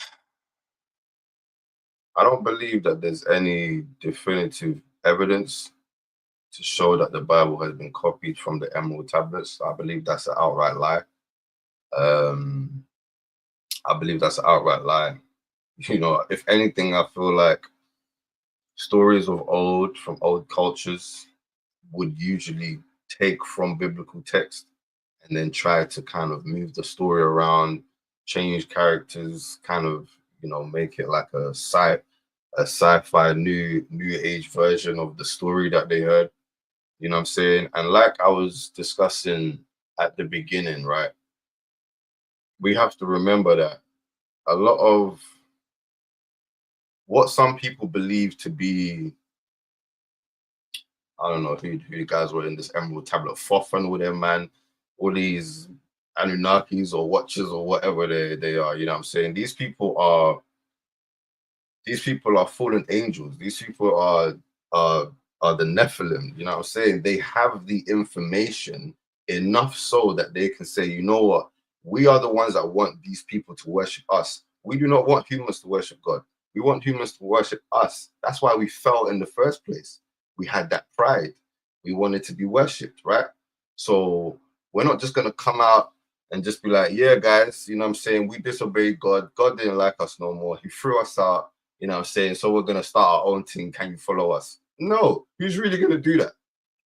I don't believe that there's any definitive evidence to show that the Bible has been copied from the Emerald tablets. I believe that's an outright lie. I believe that's an outright lie. You know, if anything, I feel like stories of old, from old cultures, would usually take from biblical text and then try to kind of move the story around, change characters, kind of, you know, make it like a sci-fi new age version of the story that they heard. You know what I'm saying? And like I was discussing at the beginning, right? We have to remember that a lot of what some people believe to be, I don't know who the guys were in this Emerald Tablet, Thoth and all them, man, all these Anunnakis or Watchers or whatever they are, you know what I'm saying? These people are fallen angels. These people are the Nephilim, you know what I'm saying? They have the information enough so that they can say, you know what, we are the ones that want these people to worship us. We do not want humans to worship God. We want humans to worship us. That's why we fell in the first place. We had that pride. We wanted to be worshipped, right? So we're not just gonna come out and just be like, yeah, guys, you know what I'm saying? We disobeyed God. God didn't like us no more. He threw us out, you know what I'm saying? So we're gonna start our own thing. Can you follow us? No, who's really gonna do that?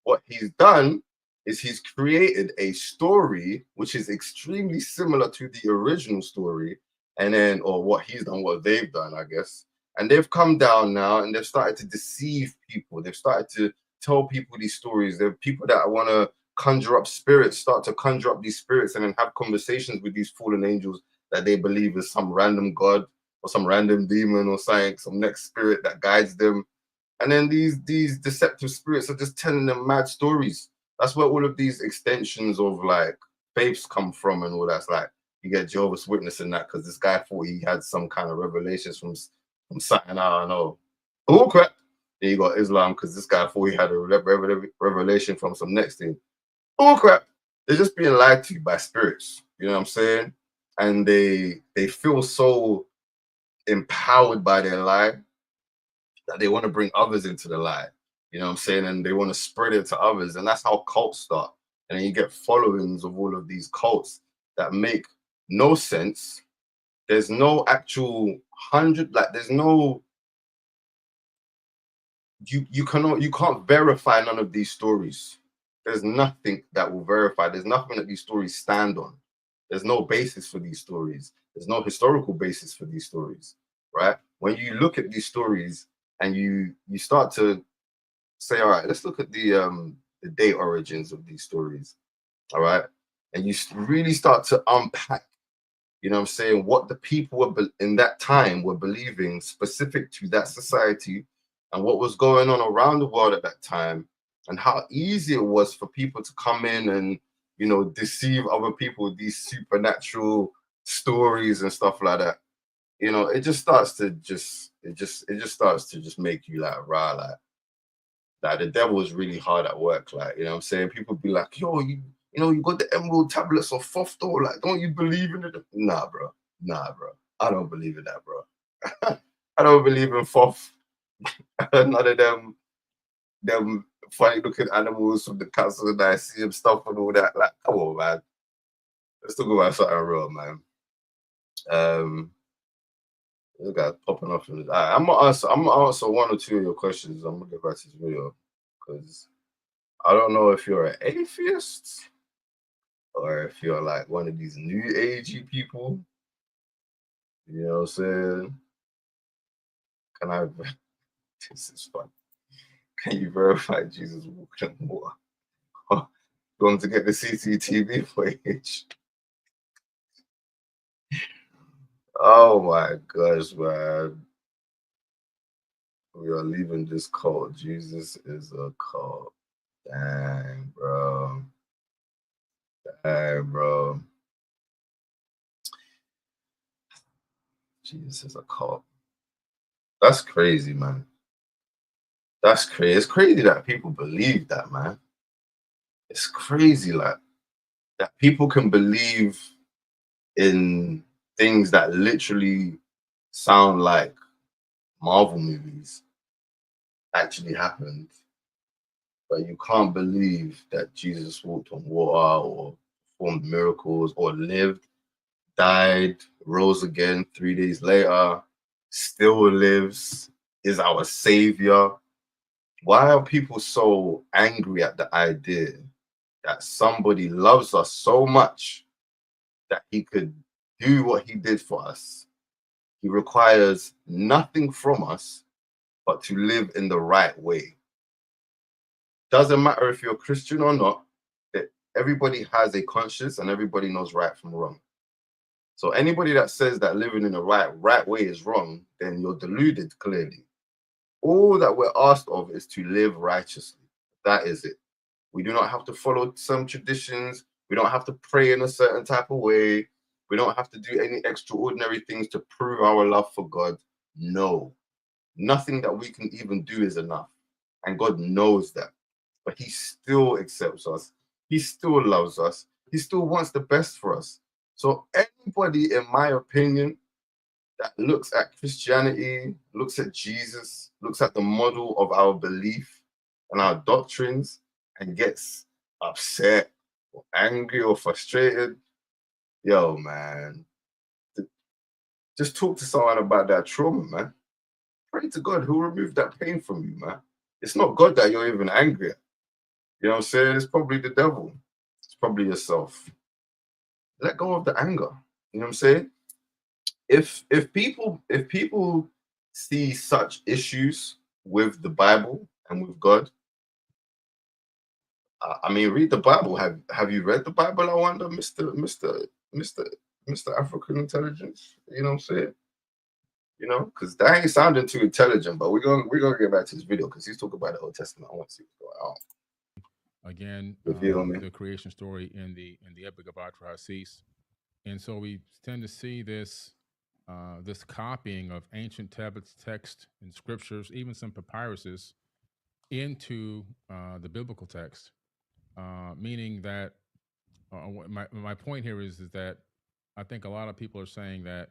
What he's done is he's created a story which is extremely similar to the original story, and then, or what he's done, what they've done, I guess. And they've come down now and they've started to deceive people. They've started to tell people these stories. There are people that want to conjure up spirits, start to conjure up these spirits, and then have conversations with these fallen angels that they believe is some random god or some random demon or something, some next spirit that guides them. And then these deceptive spirits are just telling them mad stories. That's where all of these extensions of like faiths come from and all that's like. You get Jehovah's Witness in that because this guy thought he had some kind of revelations from something, I don't know. Oh crap. Then you got Islam because this guy thought he had a revelation from some next thing. Oh crap. They're just being lied to by spirits. You know what I'm saying? And they feel so empowered by their lie that they want to bring others into the lie. You know what I'm saying? And they want to spread it to others. And that's how cults start. And then you get followings of all of these cults that make no sense. There's no actual there's no, you can't verify none of these stories. There's nothing that will verify. There's nothing that these stories stand on. There's no basis for these stories. There's no historical basis for these stories, right? When you look at these stories and you start to say, all right, let's look at the date origins of these stories, all right? And you really start to unpack, you know what I'm saying, what the people were in that time were believing specific to that society and what was going on around the world at that time, and how easy it was for people to come in and, you know, deceive other people with these supernatural stories and stuff like that. You know, it just starts to make you like, rah, like the devil is really hard at work. Like, you know what I'm saying? People be like, yo, you know, you got the emerald tablets of Huff though. Like, don't you believe in it? Nah, bro. I don't believe in that, bro. I don't believe in Huff. None of them funny looking animals from the castle and I see them stuff and all that. Like, come on, man. Let's talk about something real, man. This guy's popping off in the. I'm gonna answer one or two of your questions. I'm gonna get back to this video because I don't know if you're an atheist or if you're like one of these new agey people. You know what I'm saying? Can I? This is fun. Can you verify Jesus walking on water? Going to get the CCTV footage. Oh my gosh, man. We are leaving this cult. Jesus is a cult. Dang, bro. Dang, bro. Jesus is a cult. That's crazy, man. That's crazy. It's crazy that people believe that, man. It's crazy, like, that people can believe in things that literally sound like Marvel movies actually happened, but you can't believe that Jesus walked on water or performed miracles or lived, died, rose again 3 days later, still lives, is our savior. Why are people so angry at the idea that somebody loves us so much that he could do what he did for us? He requires nothing from us but to live in the right way. Doesn't matter if you're a Christian or not, that everybody has a conscience and everybody knows right from wrong. So anybody that says that living in the right way is wrong, then you're deluded, clearly. All that we're asked of is to live righteously. That is it. We do not have to follow some traditions. We don't have to pray in a certain type of way. We don't have to do any extraordinary things to prove our love for God. No. Nothing that we can even do is enough. And God knows that. But he still accepts us. He still loves us. He still wants the best for us. So anybody, in my opinion, that looks at Christianity, looks at Jesus, looks at the model of our belief and our doctrines and gets upset or angry or frustrated, yo, man, just talk to someone about that trauma, man. Pray to God who'll remove that pain from you, man. It's not God that you're even angry at. You know what I'm saying? It's probably the devil. It's probably yourself. Let go of the anger. You know what I'm saying? If people see such issues with the Bible and with God, I mean, read the Bible. Have you read the Bible? I wonder, Mister African Intelligence. You know what I'm saying? You know, because that ain't sounding too intelligent. But we're gonna get back to this video because he's talking about the Old Testament. I want to see what's going on. Again, You feel me? the creation story in the Epic of Atrahasis, and so we tend to see this this copying of ancient tablets, text, and scriptures, even some papyruses, into the biblical text, meaning that my point here is that I think a lot of people are saying that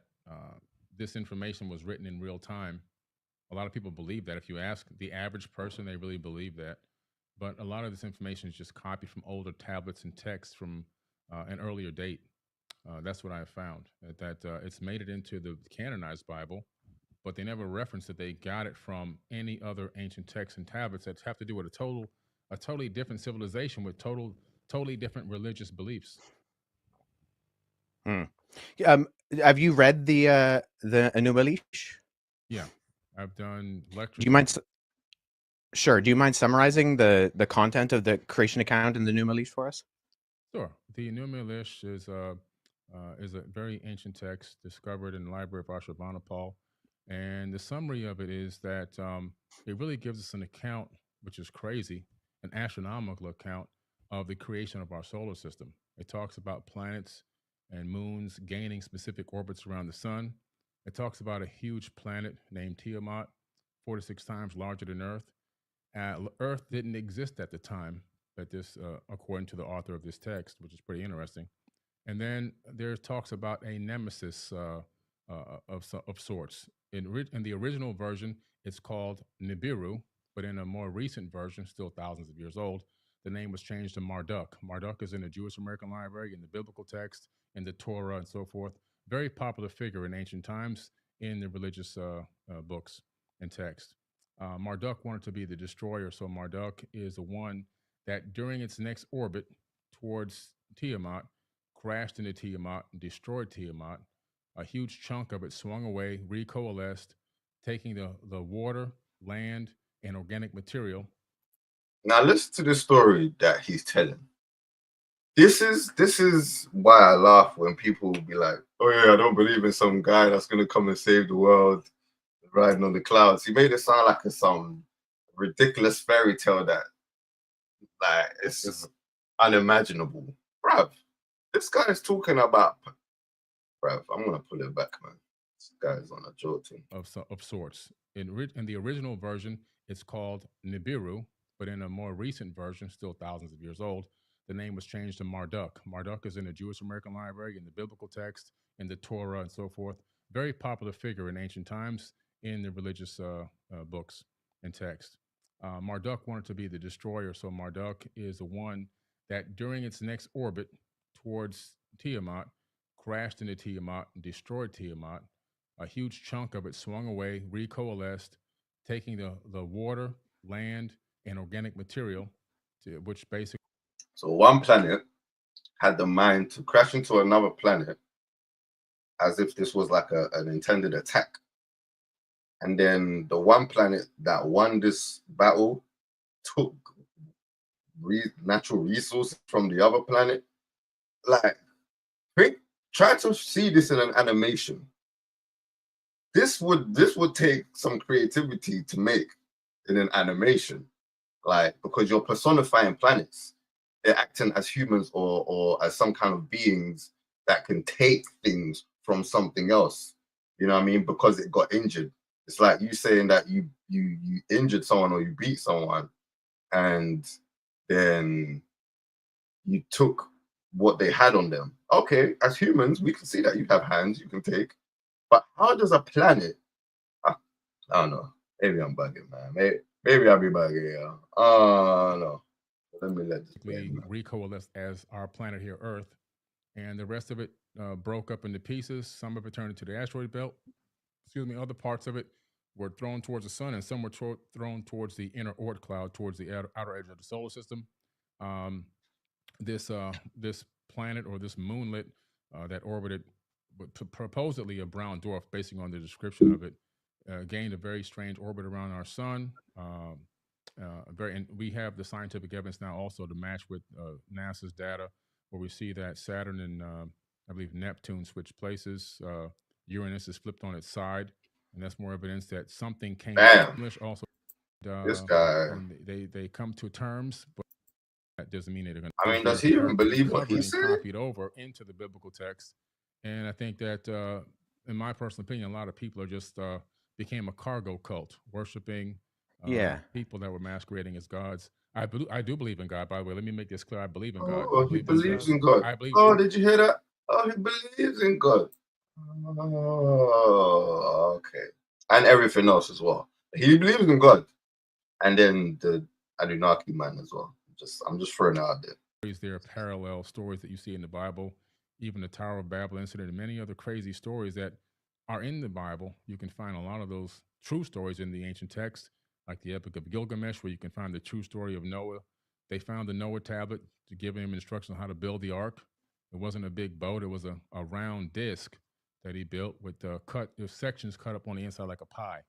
this information was written in real time. A lot of people believe that. If you ask the average person, they really believe that. But a lot of this information is just copied from older tablets and texts from an earlier date. That's what I have found. That it's made it into the canonized Bible, but they never reference that they got it from any other ancient texts and tablets that have to do with a totally different civilization with totally different religious beliefs. Hmm. Have you read the Enuma? Yeah, I've done lectures. Do you mind? Sure. Do you mind summarizing the content of the creation account in the Enuma for us? Sure. The Enuma Elish is a very ancient text discovered in the Library of Ashurbanipal, and the summary of it is that it really gives us an account, which is crazy, an astronomical account of the creation of our solar system. It talks about planets and moons gaining specific orbits around the sun. It talks about a huge planet named Tiamat, 46 times larger than Earth. Earth didn't exist at the time that this, according to the author of this text, which is pretty interesting. And then there talks about a nemesis of sorts. In the original version, it's called Nibiru, but in a more recent version, still thousands of years old, the name was changed to Marduk. Marduk is in the Jewish American Library, in the biblical text, in the Torah, and so forth. Very popular figure in ancient times in the religious books and text. Marduk wanted to be the destroyer, so Marduk is the one that during its next orbit towards Tiamat crashed into Tiamat and destroyed Tiamat. A huge chunk of it swung away, recoalesced, taking the water, land, and organic material. Now listen to the story that he's telling. This is why I laugh when people will be like, "Oh yeah, I don't believe in some guy that's gonna come and save the world, riding on the clouds." He made it sound like some ridiculous fairy tale that like it's just unimaginable, bruv. This guy is talking about, bruv. I'm gonna pull it back, man. This guy's on a jolting. Of sorts. In the original version, it's called Nibiru, but in a more recent version, still thousands of years old, the name was changed to Marduk. Marduk is in the Jewish American Library, in the biblical text, in the Torah, and so forth. Very popular figure in ancient times in the religious books and text. Marduk wanted to be the destroyer, so Marduk is the one that during its next orbit towards Tiamat crashed into Tiamat and destroyed Tiamat. A huge chunk of it swung away, recoalesced, taking the water, land, and organic material, which basically. So one planet had the mind to crash into another planet as if this was like an intended attack. And then the one planet that won this battle took natural resources from the other planet. Like, try to see this in an animation. This would take some creativity to make in an animation, like, because you're personifying planets. They're acting as humans or as some kind of beings that can take things from something else. You know what I mean? Because it got injured. It's like you saying that you injured someone or you beat someone, and then you took what they had on them. Okay, as humans, we can see that you have hands you can take, but how does a planet? I don't know. Maybe I'm bugging, man. Maybe I'll be bugging, yeah. No. Let me let this recoalesce as our planet here, Earth, and the rest of it broke up into pieces. Some of it turned into the asteroid belt. Excuse me. Other parts of it were thrown towards the sun, and some were thrown towards the inner Oort cloud, towards the outer edge of the solar system. This planet or this moonlet that orbited, supposedly a brown dwarf, basing on the description of it, gained a very strange orbit around our sun. and we have the scientific evidence now also to match with NASA's data, where we see that Saturn and I believe Neptune switch places. Uranus is flipped on its side, and that's more evidence that something came. Damn, English also, this guy. and they come to terms, but that doesn't mean they're going I mean, does he even believe what he and said? copied over into the biblical text. And I think that, in my personal opinion, a lot of people are just became a cargo cult, worshiping people that were masquerading as gods. I do believe in God, by the way. Let me make this clear. I believe in God. Oh, he believes in God. I believe. Oh, did you hear that? Oh, he believes in God. Oh, okay. And everything else as well. He believes in God. And then the Anunnaki man as well. I'm just throwing it out there. There are parallel stories that you see in the Bible, even the Tower of Babel incident, and many other crazy stories that are in the Bible. You can find a lot of those true stories in the ancient text, like the Epic of Gilgamesh, where you can find the true story of Noah. They found the Noah tablet to give him instructions on how to build the ark. It wasn't a big boat; it was a round disc that he built with sections cut up on the inside like a pie.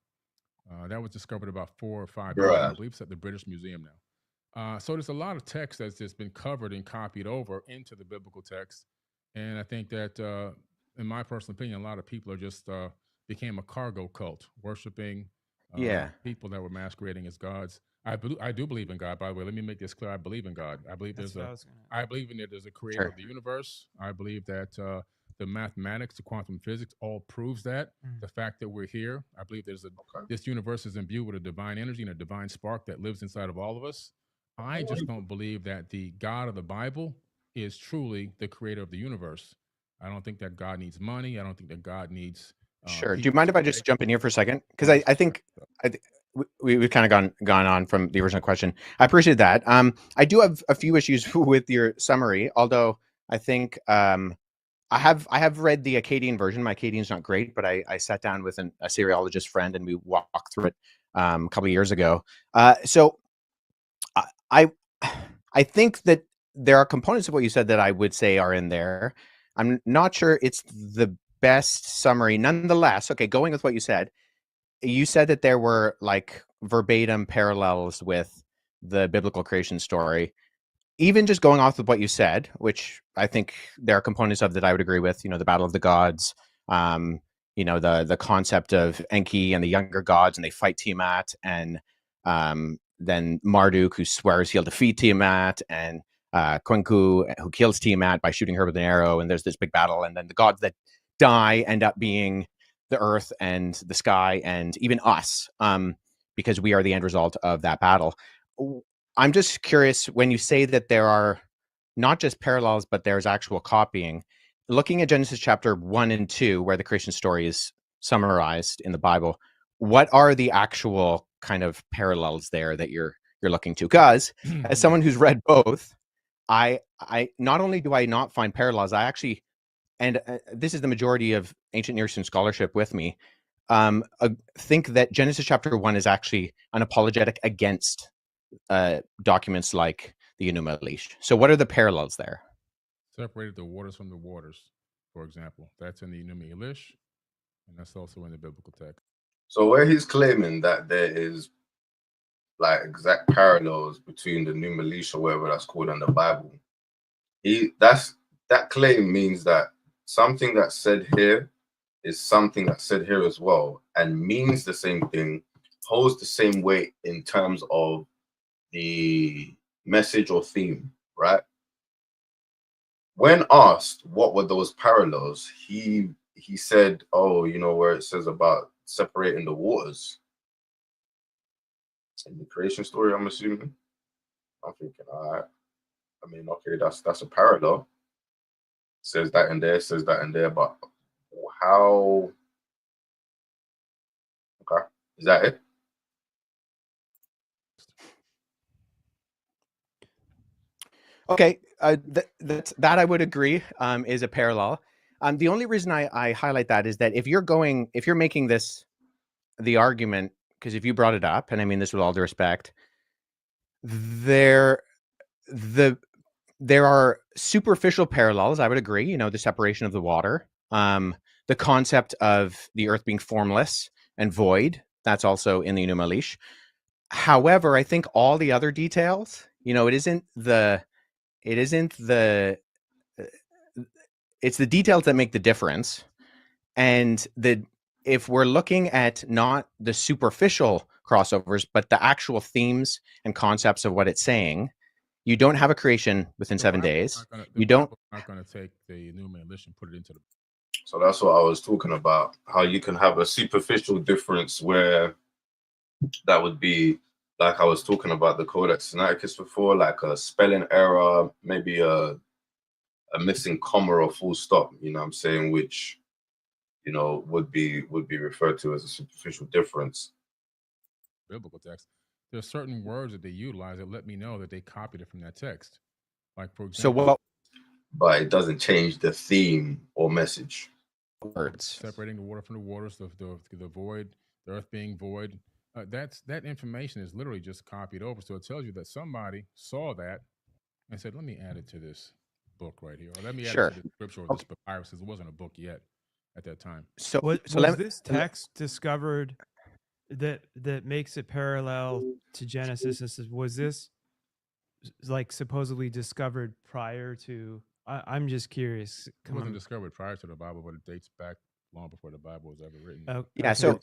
That was discovered about 4 or 5 years ago. I believe it's at the British Museum now. So there's a lot of text that's just been covered and copied over into the biblical text. And I think that, in my personal opinion, a lot of people are just became a cargo cult, worshiping people that were masquerading as gods. I do believe in God, by the way. Let me make this clear. I believe in God. I believe there's a creator of the universe. I believe that the mathematics, the quantum physics, all proves that. The fact that we're here, I believe this universe is imbued with a divine energy and a divine spark that lives inside of all of us. I just don't believe that the God of the Bible is truly the creator of the universe. I don't think that God needs money. I don't think that God needs. Sure. Do you mind if I just jump in here for a second? Because I think we've kind of gone on from the original question. I appreciate that. I do have a few issues with your summary, although I think I have read the Akkadian version. My Akkadian's not great, but I sat down with a Syriologist friend and we walked through it a couple of years ago. So I think that there are components of what you said that I would say are in there. I'm not sure it's the best summary. Nonetheless, okay, going with what you said that there were like verbatim parallels with the biblical creation story. Even just going off of what you said, which I think there are components of that I would agree with, the Battle of the Gods, the concept of Enki and the younger gods, and they fight Tiamat, and then Marduk, who swears he'll defeat Tiamat, and Kunku, who kills Tiamat by shooting her with an arrow, and there's this big battle, and then the gods that die end up being the earth and the sky and even us, because we are the end result of that battle. I'm just curious, when you say that there are not just parallels, but there's actual copying, looking at Genesis chapter 1 and 2, where the creation story is summarized in the Bible, what are the actual kind of parallels there that you're looking to? Because as someone who's read both, I not only do I not find parallels, I actually, and this is the majority of ancient Near Eastern scholarship with me, think that Genesis chapter 1 is actually an apologetic against documents like the Enuma Elish. So what are the parallels there? Separated the waters from the waters, for example. That's in the Enuma Elish, and that's also in the biblical text. So where he's claiming that there is like exact parallels between the Enuma Elish or whatever that's called in the Bible, that claim means that something that's said here is something that's said here as well, and means the same thing, holds the same weight in terms of the message or theme, right? When asked what were those parallels, he said, oh, where it says about separating the waters in the creation story, I'm assuming. I'm thinking, all right, I mean, okay, that's a parallel. Says that in there, but how? Okay, is that it? Okay, that I would agree is a parallel. The only reason I highlight that is that if you're making this the argument, because if you brought it up, and I mean this with all due respect, there are superficial parallels. I would agree. The separation of the water, the concept of the earth being formless and void. That's also in the Enuma Elish. However, I think all the other details, it isn't the uh, it's the details that make the difference. And if we're looking at not the superficial crossovers, but the actual themes and concepts of what it's saying, you don't have a creation within 7 days. You don't. Bible's not going to take the Enuma Elish and put it into the. So that's what I was talking about. How you can have a superficial difference where that would be, like I was talking about the Codex Sinaiticus before, like a spelling error, maybe a missing comma or full stop. You know what I'm saying? Which, would be referred to as a superficial difference. Biblical text. There's certain words that they utilize that let me know that they copied it from that text. Like, for So example, what But it doesn't change the theme or message. words? separating the water from the waters, the void, the earth being void. That information is literally just copied over. So it tells you that somebody saw that and said, "Let me add it to this book right here, or let me add it Sure. to the scripture or Okay. this papyrus." It wasn't a book yet at that time. So Was let me, this text discovered that makes it parallel to Genesis? Was this like supposedly discovered prior to? I'm just curious. It wasn't discovered prior to the Bible, but it dates back long before the Bible was ever written. Yeah. Okay. So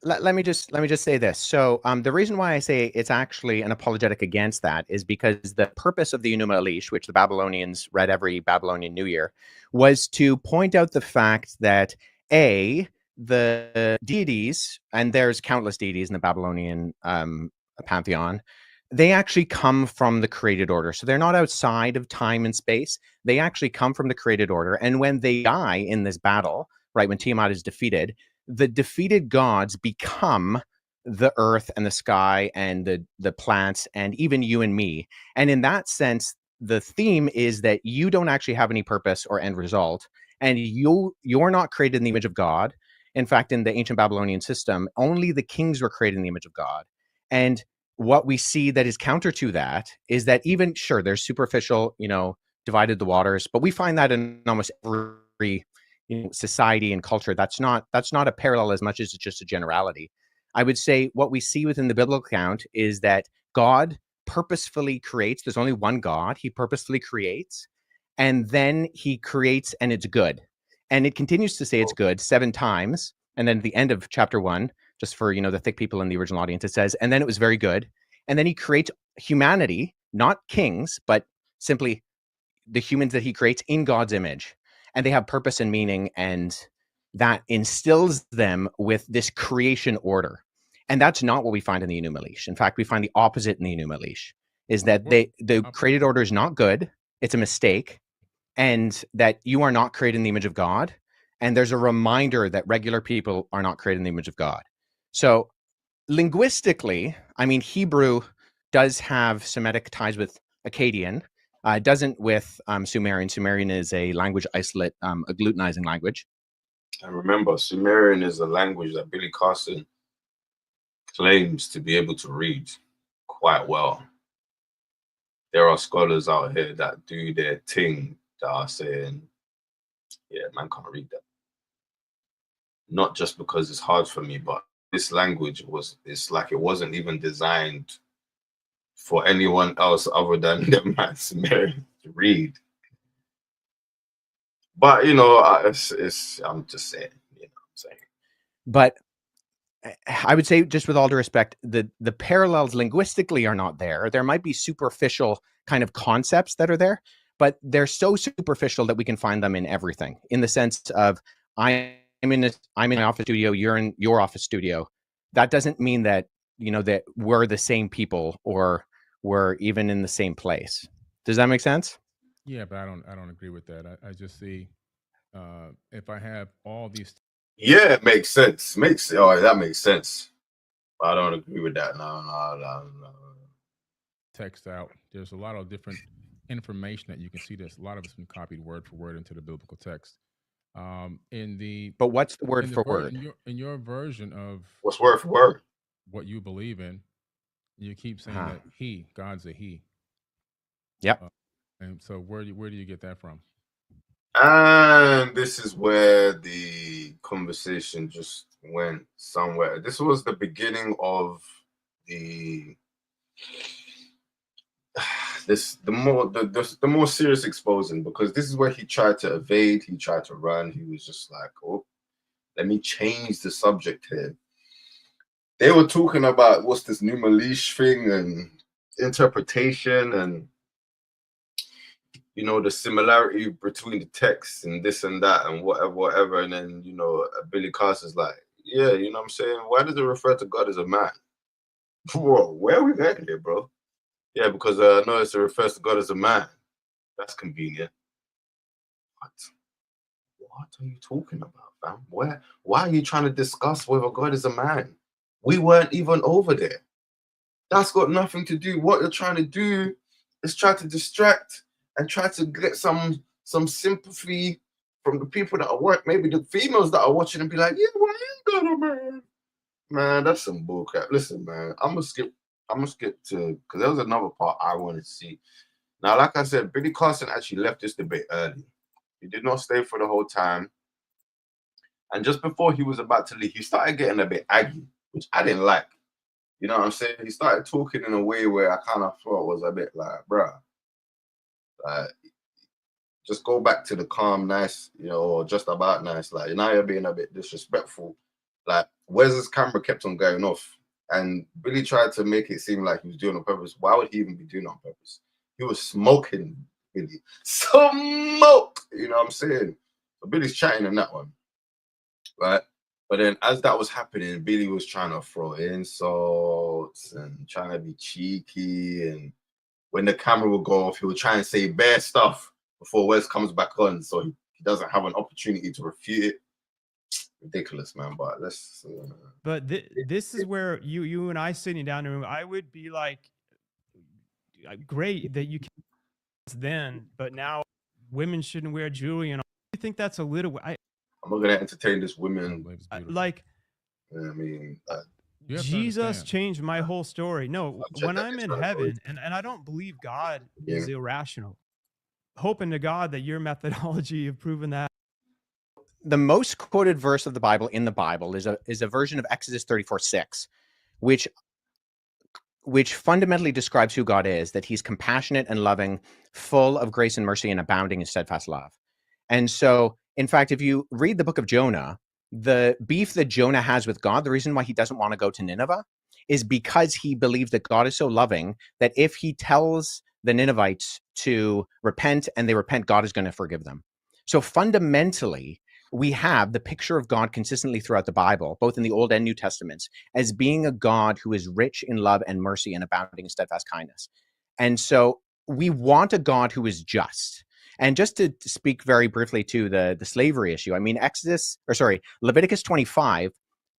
let me just say this. So the reason why I say it's actually an apologetic against that is because the purpose of the Enuma Elish, which the Babylonians read every Babylonian New Year, was to point out the fact that the deities, and there's countless deities in the Babylonian pantheon, they actually come from the created order. So they're not outside of time and space. They actually come from the created order. And when they die in this battle, right, when Tiamat is defeated, the defeated gods become the earth and the sky and the plants and even you and me. And in that sense, the theme is that you don't actually have any purpose or end result, and you're not created in the image of God. In fact, in the ancient Babylonian system, only the kings were created in the image of God. And what we see that is counter to that is that even, sure, there's superficial, divided the waters, but we find that in almost every society and culture. That's not a parallel as much as it's just a generality. I would say what we see within the biblical account is that God purposefully creates. There's only one God. He purposefully creates, and then he creates, and it's good. And it continues to say it's good 7 times. And then at the end of chapter 1, just for the thick people in the original audience, it says, and then it was very good. And then he creates humanity, not kings, but simply the humans that he creates in God's image. And they have purpose and meaning, and that instills them with this creation order. And that's not what we find in the Enuma Elish. In fact, we find the opposite in the Enuma Elish, is that the created order is not good. It's a mistake, and that you are not created in the image of God. And there's a reminder that regular people are not created in the image of God. So linguistically, I mean, Hebrew does have Semitic ties with Akkadian. It doesn't with Sumerian. Sumerian is a language isolate, a glutenizing language. And remember, Sumerian is a language that Billy Carson claims to be able to read quite well. There are scholars out here that do their thing that are saying, yeah, man can't read that. Not just because it's hard for me, but this language it's like it wasn't even designed for anyone else other than the man Sumerian to read. But I'm just saying, But I would say, just with all due respect, the parallels linguistically are not there. There might be superficial kind of concepts that are there, but they're so superficial that we can find them in everything. In the sense of, I'm in my office studio, you're in your office studio. That doesn't mean that that we're the same people or we're even in the same place. Does that make sense? Yeah, but I don't agree with that. I just see if I have all these. Yeah, it makes sense. That makes sense. I don't agree with that. No. Text out. There's a lot of different information that you can see. There's a lot of it's been copied word for word into the biblical text. But what's the word for word? In your version of what's word for word? What you believe in, you keep saying that God's a he. Yep. And so where do you get that from? And this is where the conversation just went somewhere. This was the beginning of the the more serious exposing, because this is where he tried to evade, he tried to run. He was just like, oh, let me change the subject here. They were talking about what's this new Malish thing and interpretation and, you know, the similarity between the texts and this and that and whatever. And then, you know, Billy Carson's like, yeah, you know what I'm saying? Why does it refer to God as a man? Whoa, where are we going here, bro? Yeah, because notice it refers to God as a man. That's convenient. What are you talking about, fam? Why are you trying to discuss whether God is a man? We weren't even over there. That's got nothing to do. What you're trying to do is try to distract and try to get some sympathy from the people that are maybe the females that are watching and be like, yeah, why ain't God a man? Man, that's some bullcrap. Listen, man, I'm gonna skip to, because there was another part I wanted to see. Now, like I said, Billy Carson actually left this debate early. He did not stay for the whole time. And just before he was about to leave, he started getting a bit aggy, which I didn't like. You know what I'm saying? He started talking in a way where I kind of thought was a bit like, bruh, just go back to the calm, nice, you know, or just about nice. Like, now you're being a bit disrespectful. Like, Wes's camera kept on going off. And Billy tried to make it seem like he was doing it on purpose. Why would he even be doing it on purpose? He was smoking, Billy. Smoke! You know what I'm saying? So Billy's chatting in that one. Right? But then as that was happening, Billy was trying to throw insults and trying to be cheeky. And when the camera would go off, he would try and say bare stuff before Wes comes back on, so he doesn't have an opportunity to refute it. Ridiculous, man. But let's. But this is where you and I sitting down in a room, I would be like, great that you can then, but now women shouldn't wear jewelry and all. I think that's a little. I'm not gonna entertain this women. Like, I mean, Jesus changed my whole story. No, when I'm in heaven, and I don't believe God is irrational. Hoping to God that your methodology of proving that. The most quoted verse of the Bible in the Bible is a version of Exodus 34:6, which fundamentally describes who God is, that he's compassionate and loving, full of grace and mercy and abounding in steadfast love. And so, in fact, if you read the book of Jonah, the beef that Jonah has with God, the reason why he doesn't want to go to Nineveh is because he believes that God is so loving that if he tells the Ninevites to repent and they repent, God is going to forgive them. So fundamentally, we have the picture of God consistently throughout the Bible, both in the Old and New Testaments, as being a God who is rich in love and mercy and abounding in steadfast kindness. And so we want a God who is just. And just to speak very briefly to the slavery issue, I mean, Leviticus 25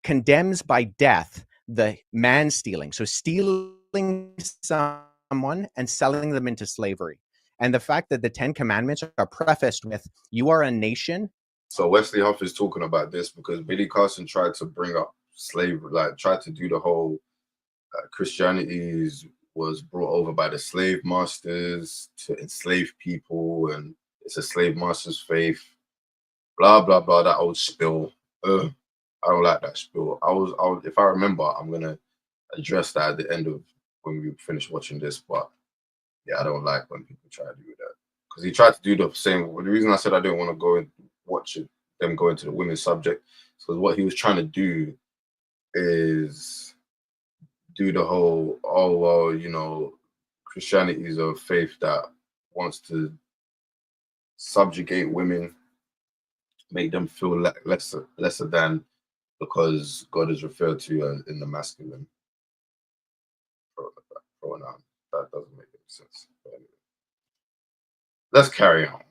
condemns by death the man stealing. So stealing someone and selling them into slavery. And the fact that the 10 Commandments are prefaced with, you are a nation. So Wesley Huff is talking about this because Billy Carson tried to bring up slavery, like tried to do the whole Christianity was brought over by the slave masters to enslave people, and it's a slave master's faith, blah, blah, blah, that old spill. I don't like that spill. I was, if I remember, I'm going to address that at the end of when we finish watching this, but yeah, I don't like when people try to do that. Because he tried to do the same. The reason I said I didn't want to go and watch it, them go into the women's subject, because what he was trying to do is do the whole, oh, well, you know, Christianity is a faith that wants to subjugate women, make them feel lesser than, because God is referred to in the masculine pronoun. That doesn't make any sense. But anyway, let's carry on.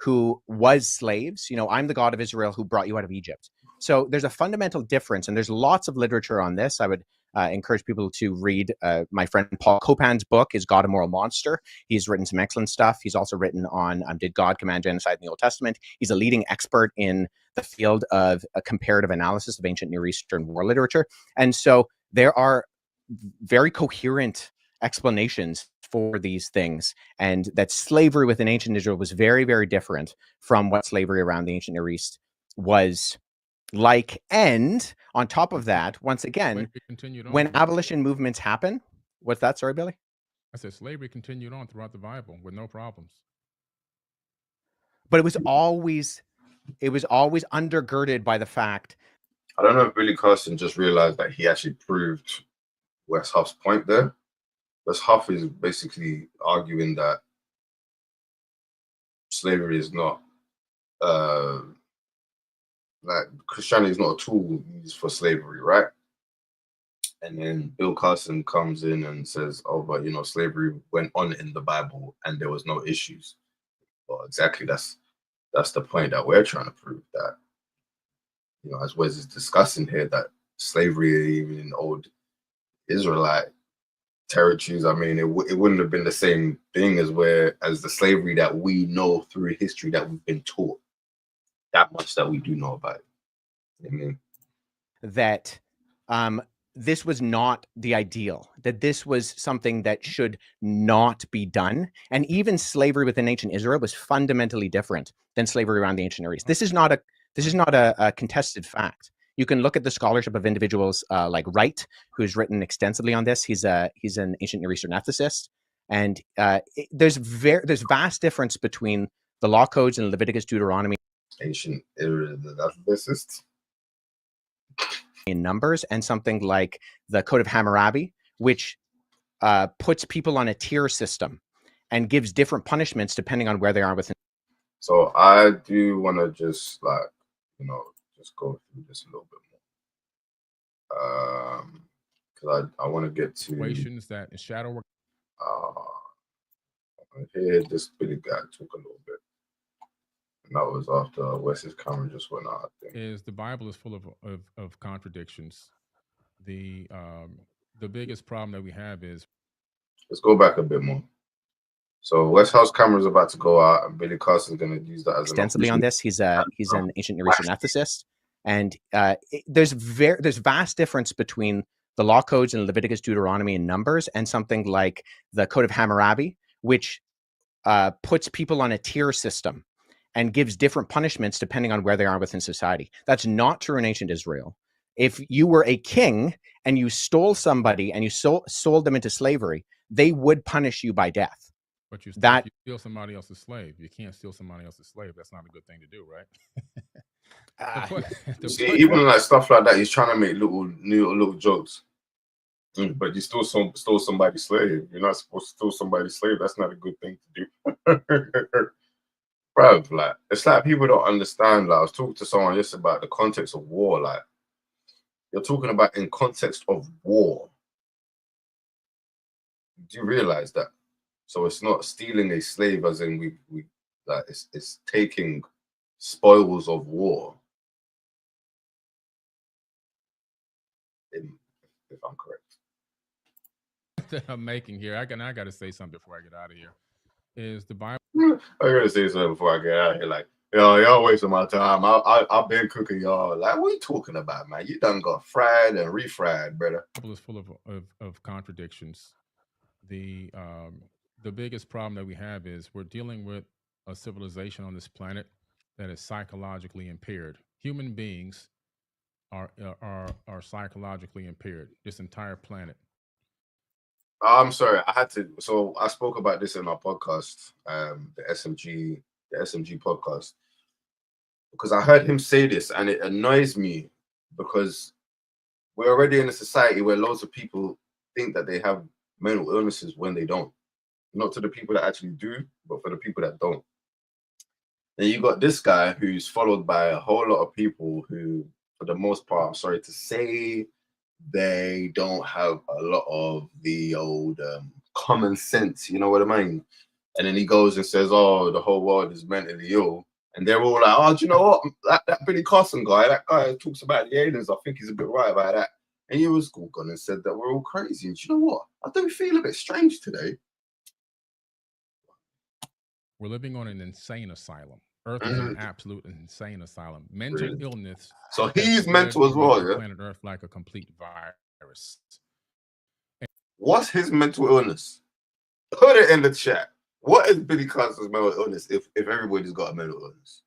Who was slaves. You know, I'm the God of Israel who brought you out of Egypt. So there's a fundamental difference, and there's lots of literature on this. I would encourage people to read my friend Paul Copan's book, Is God a Moral Monster? He's written some excellent stuff. He's also written on Did God Command Genocide in the Old Testament? He's a leading expert in the field of a comparative analysis of ancient Near Eastern war literature. And so there are very coherent explanations for these things, and that slavery within ancient Israel was very, very different from what slavery around the ancient Near East was And on top of that, once again, Slavery continued on when throughout- abolition movements happen, what's that? Sorry, Billy? I said slavery continued on throughout the Bible with no problems. But it was always undergirded by the fact. I don't know if Billy Carson just realized that he actually proved Wes Huff's point there. Wes Huff is basically arguing that slavery is not like Christianity is not a tool used for slavery, right? And then Bill Carson comes in and says, "Oh, but you know, slavery went on in the Bible and there was no issues." Well, exactly. That's the point that we're trying to prove, that you know, as Wes is discussing here, that slavery even in old Israelite territories, I mean, it wouldn't have been the same thing as the slavery that we know through history, that we've been taught that much that we do know about it. I mean, That this was not the ideal, that this was something that should not be done. And even slavery within ancient Israel was fundamentally different than slavery around the ancient Near East. This is not a contested fact. You can look at the scholarship of individuals like Wright, who's written extensively on this. He's an ancient Near Eastern ethicist. And there's vast difference between the law codes in Leviticus, Deuteronomy, ancient ethicists in Numbers, and something like the Code of Hammurabi, which puts people on a tier system and gives different punishments depending on where they are within. So I do want to just just go through this a little bit more, because I want to get to Situations that in shadow work. I heard this Billy guy talk a little bit, and that was after Wes's camera just went out. I think. Is the Bible is full of contradictions. The biggest problem that we have is, Let's go back a bit more. So West House camera is about to go out, and Billy Carson's going to use that as extensively on this. He's an ancient Near Eastern ethicist, and there's vast difference between the law codes in Leviticus, Deuteronomy, and Numbers, and something like the Code of Hammurabi, which puts people on a tier system and gives different punishments depending on where they are within society. That's not true in ancient Israel. If you were a king and you stole somebody and you sold them into slavery, they would punish you by death. but you That steal somebody else's slave. You can't steal somebody else's slave. That's not a good thing to do, right? See, even like stuff like that, he's trying to make little jokes. But you stole somebody's slave. You're not supposed to steal somebody's slave. That's not a good thing to do. Bro, like, it's like people don't understand. Like, I was talking to someone yesterday about the context of war. Like, you're talking about in context of war. Do you realize that? So it's not stealing a slave as in we like it's taking spoils of war. If I'm correct. That I'm making here, I got to say something before I get out of here. Is the Bible? I gotta say something before I get out of here. Like, y'all wasting my time. I've been cooking y'all. Like, what are you talking about, man? You done got fried and refried, brother. The Bible is full of contradictions. The biggest problem that we have is we're dealing with a civilization on this planet that is psychologically impaired. Human beings are psychologically impaired. This entire planet. I'm sorry, I had to. So I spoke about this in our podcast, the SMG podcast, because I heard him say this, and it annoys me because we're already in a society where loads of people think that they have mental illnesses when they don't. Not to the people that actually do, but for the people that don't. Then you got this guy who's followed by a whole lot of people who, for the most part, I'm sorry to say, they don't have a lot of the old common sense, you know what I mean? And then he goes and says, "Oh, the whole world is mentally ill," and they're all like, "Oh, do you know what? That Billy Carson guy, that guy who talks about the aliens, I think he's a bit right about that." And he was gone and said that we're all crazy. And do you know what? I do feel a bit strange today. We're living on an insane asylum. Earth is an absolute insane asylum. Mental illness. So he's mental as well, yeah? Planet Earth like a complete virus. What's his mental illness? Put it in the chat. What is Billy Carson's mental illness if everybody's got a mental illness?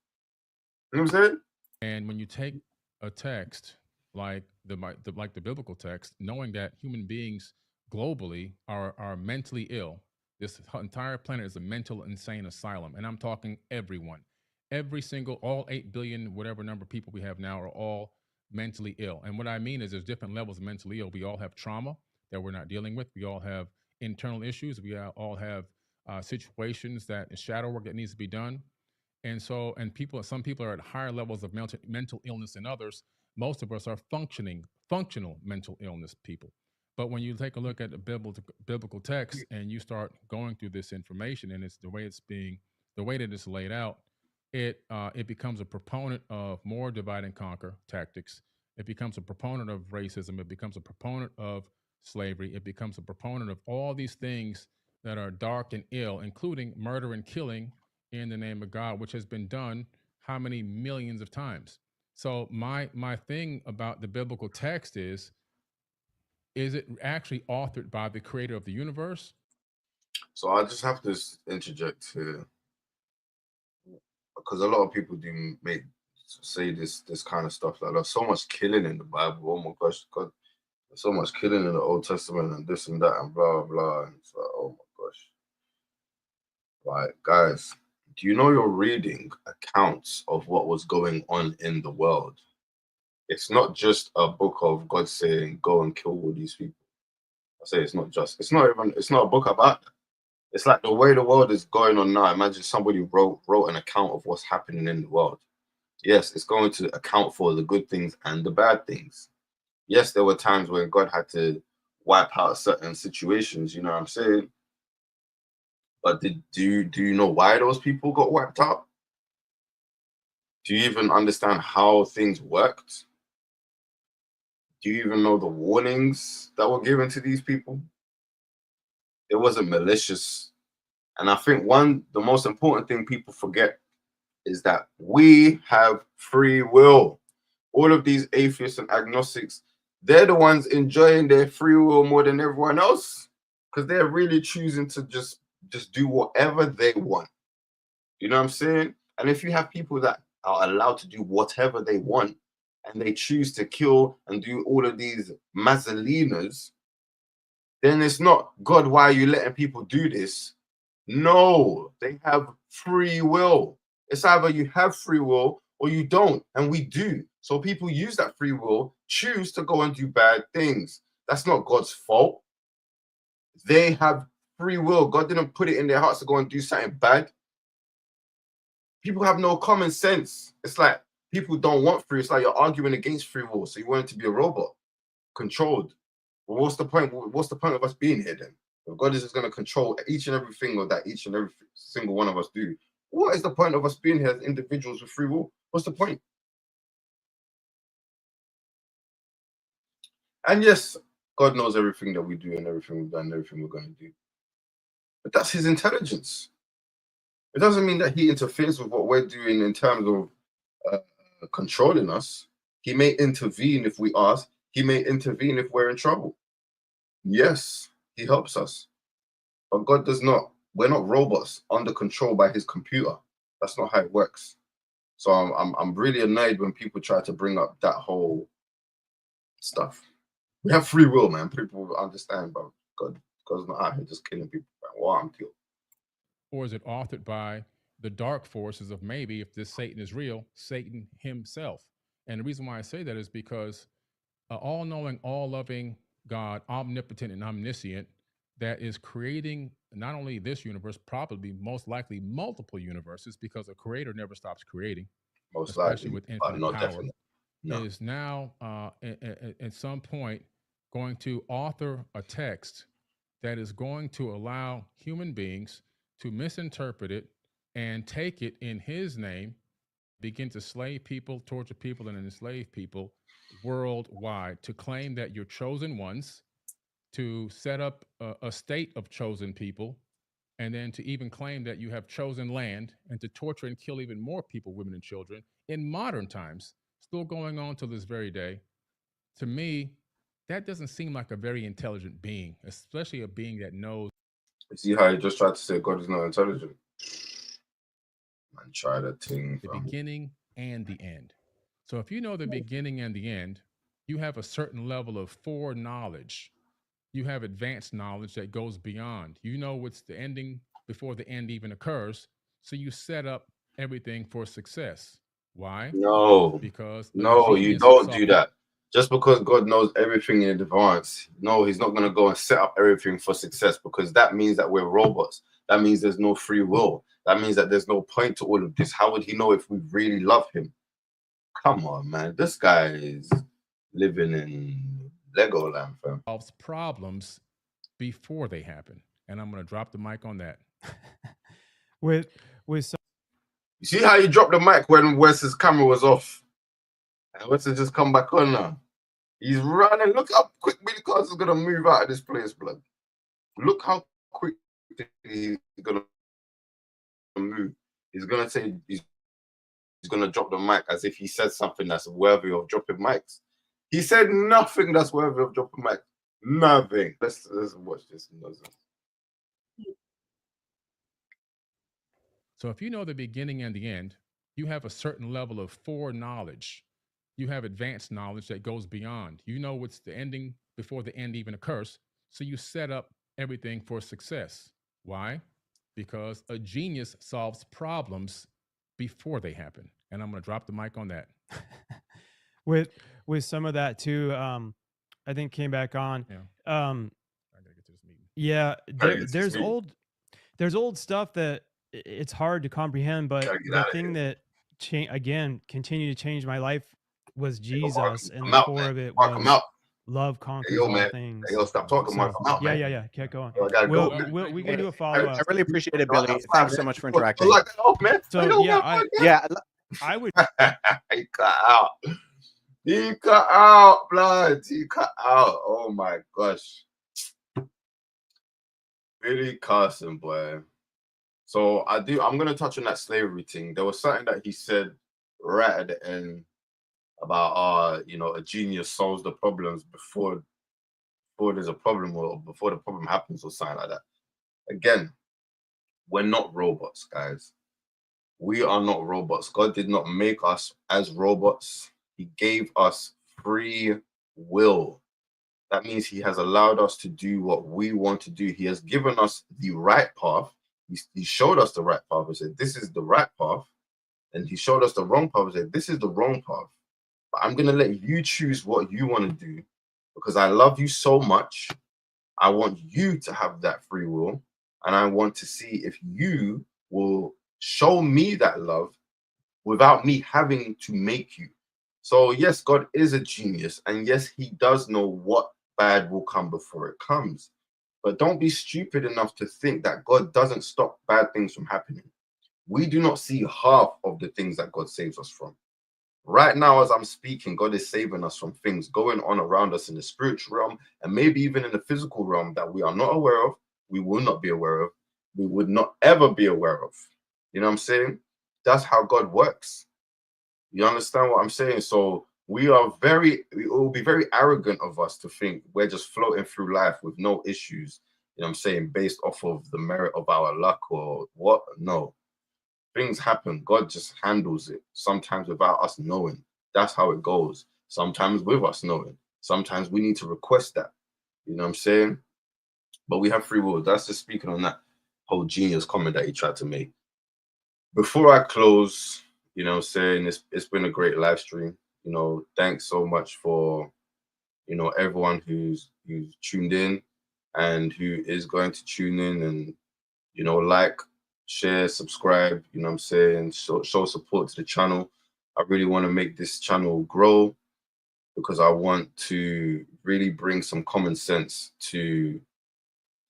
You know what I'm saying? And when you take a text like the biblical text, knowing that human beings globally are mentally ill. This entire planet is a mental insane asylum, and I'm talking everyone, every single, all 8 billion, whatever number of people we have now, are all mentally ill. And what I mean is, there's different levels of mentally ill. We all have trauma that we're not dealing with. We all have internal issues. We all have situations that shadow work that needs to be done. And so, and some people are at higher levels of mental illness than others. Most of us are functional mental illness people. But when you take a look at the biblical text and you start going through this information, and it's the way that it's laid out, it becomes a proponent of more divide and conquer tactics. It becomes a proponent of racism. It becomes a proponent of slavery. It becomes a proponent of all these things that are dark and ill, including murder and killing in the name of God, which has been done how many millions of times. So my thing about the biblical text is it actually authored by the creator of the universe? So I just have to interject here, because a lot of people do say this kind of stuff. Like, there's so much killing in the Bible. Oh my gosh, God, there's so much killing in the Old Testament and this and that and blah blah. And it's like, oh my gosh. Like, guys, do you know you're reading accounts of what was going on in the world? It's not just a book of God saying, go and kill all these people. I say it's not a book about that. It's like the way the world is going on now. Imagine somebody wrote an account of what's happening in the world. Yes, it's going to account for the good things and the bad things. Yes, there were times when God had to wipe out certain situations, you know what I'm saying? But do you know why those people got wiped out? Do you even understand how things worked? Do you even know the warnings that were given to these people? It wasn't malicious. And I think the most important thing people forget is that we have free will. All of these atheists and agnostics, they're the ones enjoying their free will more than everyone else, because they're really choosing to just do whatever they want. You know what I'm saying? And if you have people that are allowed to do whatever they want, and they choose to kill and do all of these mazzolinas, then it's not, God, why are you letting people do this? No, they have free will. It's either you have free will or you don't, and we do. So people use that free will, choose to go and do bad things. That's not God's fault. They have free will. God didn't put it in their hearts to go and do something bad. People have no common sense. It's like people don't want free. It's like you're arguing against free will. So you want it to be a robot, controlled. Well, what's the point? What's the point of us being here then? If God is just going to control each and everything that each and every single one of us do, what is the point of us being here as individuals with free will? What's the point? And yes, God knows everything that we do and everything we've done and everything we're going to do. But that's his intelligence. It doesn't mean that he interferes with what we're doing in terms of controlling us. He may intervene if we ask. He may intervene if we're in trouble. Yes, he helps us. But God does not. We're not robots under control by his computer. That's not how it works. So I'm really annoyed when people try to bring up that whole stuff. We have free will, man. People understand, but God's not out here just killing people. Well, I'm killed. Or is it authored by the dark forces of, maybe, if this Satan is real, Satan himself? And the reason why I say that is because all-knowing, all-loving God, omnipotent and omniscient, that is creating not only this universe, probably most likely multiple universes, because a creator never stops creating, Most especially likely, with but infinite not power, definitely. No. is now at some point going to author a text that is going to allow human beings to misinterpret it and take it in his name, begin to slay people, torture people, and enslave people worldwide, to claim that you're chosen ones, to set up a state of chosen people, and then to even claim that you have chosen land, and to torture and kill even more people, women and children, in modern times, still going on to this very day. To me, that doesn't seem like a very intelligent being, especially a being that knows. You see how you just tried to say God is not intelligent? Man, try that thing. The beginning and the end. So if you know the beginning and the end, you have a certain level of foreknowledge. You have advanced knowledge that goes beyond. You know what's the ending before the end even occurs. So you set up everything for success. Why? No, Because a no, you genius don't saw. do that. Just because God knows everything in advance, no, He's not going to go and set up everything for success, because that means that we're robots. That means there's no free will. That means that there's no point to all of this. How would He know if we really love Him? Come on, man. This guy is living in Legoland, fam. Solves problems before they happen. And I'm going to drop the mic on that. with some, You see how you dropped the mic when Wes's camera was off? And Wes has just come back on now. He's running. Look how quick Billy Carson's going to move out of this place, blood. Look how quick he's going to move. He's going to say he's going to drop the mic as if he said something that's worthy of dropping mics. He said nothing that's worthy of dropping mics. Nothing. Let's watch this nonsense. So if you know the beginning and the end, you have a certain level of foreknowledge. You have advanced knowledge that goes beyond. You know what's the ending before the end even occurs. So you set up everything for success. Why? Because a genius solves problems before they happen. And I'm going to drop the mic on that. with some of that too, I think came back on. Yeah. I gotta get to this meeting. Yeah, Gotta get to this there's old stuff that it's hard to comprehend, but Gotta get the outta thing that again continued to change my life was Hey, yo, Mark, Jesus, and come the out, core man. of it Mark, come was out. love Hey, conquers yo, all man. things. Hey, yo, stop talking, Mark. So Come out, man. yeah, keep going. Yo, I gotta We'll, go. we can do a I follow-up. really appreciate it, No, Billy. that's fine, Thanks so man. much for Well, interacting. like that off, man. So Yo, yeah, man, Yeah, I would he cut out. He cut out, blood. He cut out. Oh my gosh. Billy Carson, boy. So I'm gonna touch on that slavery thing. There was something that he said right at the end about a genius solves the problems before there's a problem, or before the problem happens, or something like that. Again, we're not robots, guys. We are not robots. God did not make us as robots. He gave us free will. That means He has allowed us to do what we want to do. He has given us the right path. He showed us the right path and said, this is the right path. And He showed us the wrong path and said, this is the wrong path. But I'm going to let you choose what you want to do, because I love you so much. I want you to have that free will. And I want to see if you will show me that love without me having to make you. So yes, God is a genius. And yes, He does know what bad will come before it comes. But don't be stupid enough to think that God doesn't stop bad things from happening. We do not see half of the things that God saves us from. Right now, as I'm speaking, God is saving us from things going on around us in the spiritual realm, and maybe even in the physical realm that we are not aware of, we will not be aware of, we would not ever be aware of. You know what I'm saying? That's how God works. You understand what I'm saying? So it will be very arrogant of us to think we're just floating through life with no issues, you know what I'm saying, based off of the merit of our luck or what. No. Things happen. God just handles it, sometimes without us knowing. That's how it goes. Sometimes with us knowing. Sometimes we need to request that. You know what I'm saying? But we have free will. That's just speaking on that whole genius comment that he tried to make. Before I close, you know what I'm saying, it's been a great live stream. You know, thanks so much for, everyone who's tuned in and who is going to tune in and, like, share, subscribe, you know what I'm saying, show support to the channel. I really want to make this channel grow, because I want to really bring some common sense to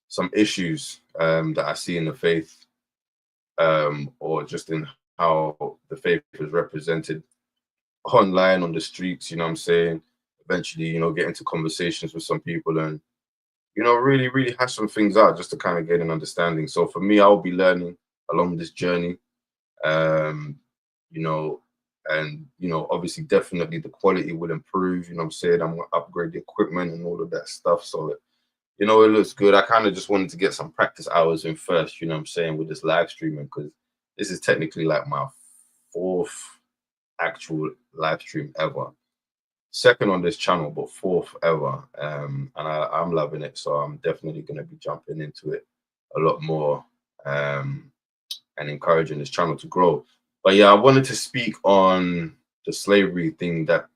some issues that I see in the faith, or just in how the faith is represented online, on the streets, you know what I'm saying. Eventually, get into conversations with some people and, really, really hash some things out just to kind of get an understanding. So for me, I'll be learning along this journey, and, obviously, definitely the quality will improve, you know what I'm saying. I'm going to upgrade the equipment and all of that stuff. So, it looks good. I kind of just wanted to get some practice hours in first, you know what I'm saying, with this live streaming, because this is technically like my fourth actual live stream ever. Second on this channel, but fourth ever. And I'm loving it, so I'm definitely going to be jumping into it a lot more, and encouraging this channel to grow. But yeah, I wanted to speak on the slavery thing that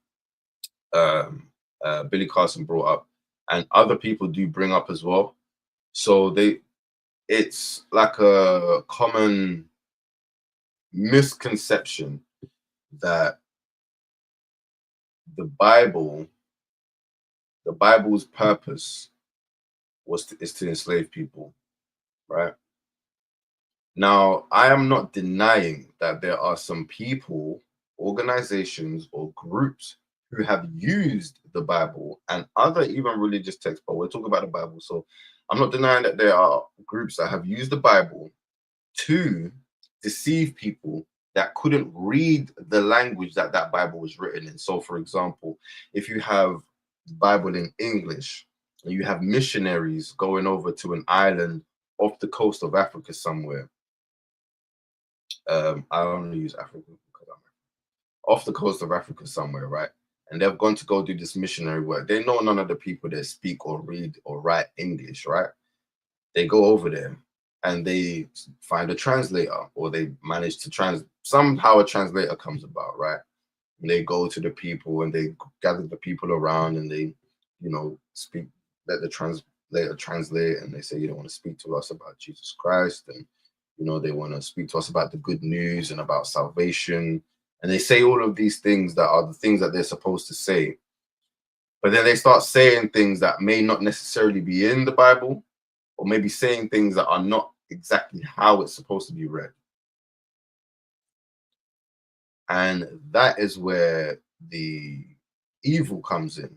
Billy Carson brought up, and other people do bring up as well. So it's like a common misconception that the Bible's purpose is to enslave people, right? Now, I am not denying that there are some people, organizations, or groups who have used the Bible and other even religious texts, but we're talking about the Bible. So I'm not denying that there are groups that have used the Bible to deceive people that couldn't read the language that that Bible was written in. So, for example, if you have the Bible in English and you have missionaries going over to an island off the coast of Africa somewhere, I only use Africa because I'm off the coast of Africa somewhere, right? And they've gone to go do this missionary work. They know none of the people that speak or read or write English, right? They go over there and they find a translator, or they manage to somehow a translator comes about, right? And they go to the people and they gather the people around and they, speak, let the translator translate, and they say, you don't want to speak to us about Jesus Christ, and they want to speak to us about the good news and about salvation. And they say all of these things that are the things that they're supposed to say. But then they start saying things that may not necessarily be in the Bible, or maybe saying things that are not exactly how it's supposed to be read. And that is where the evil comes in.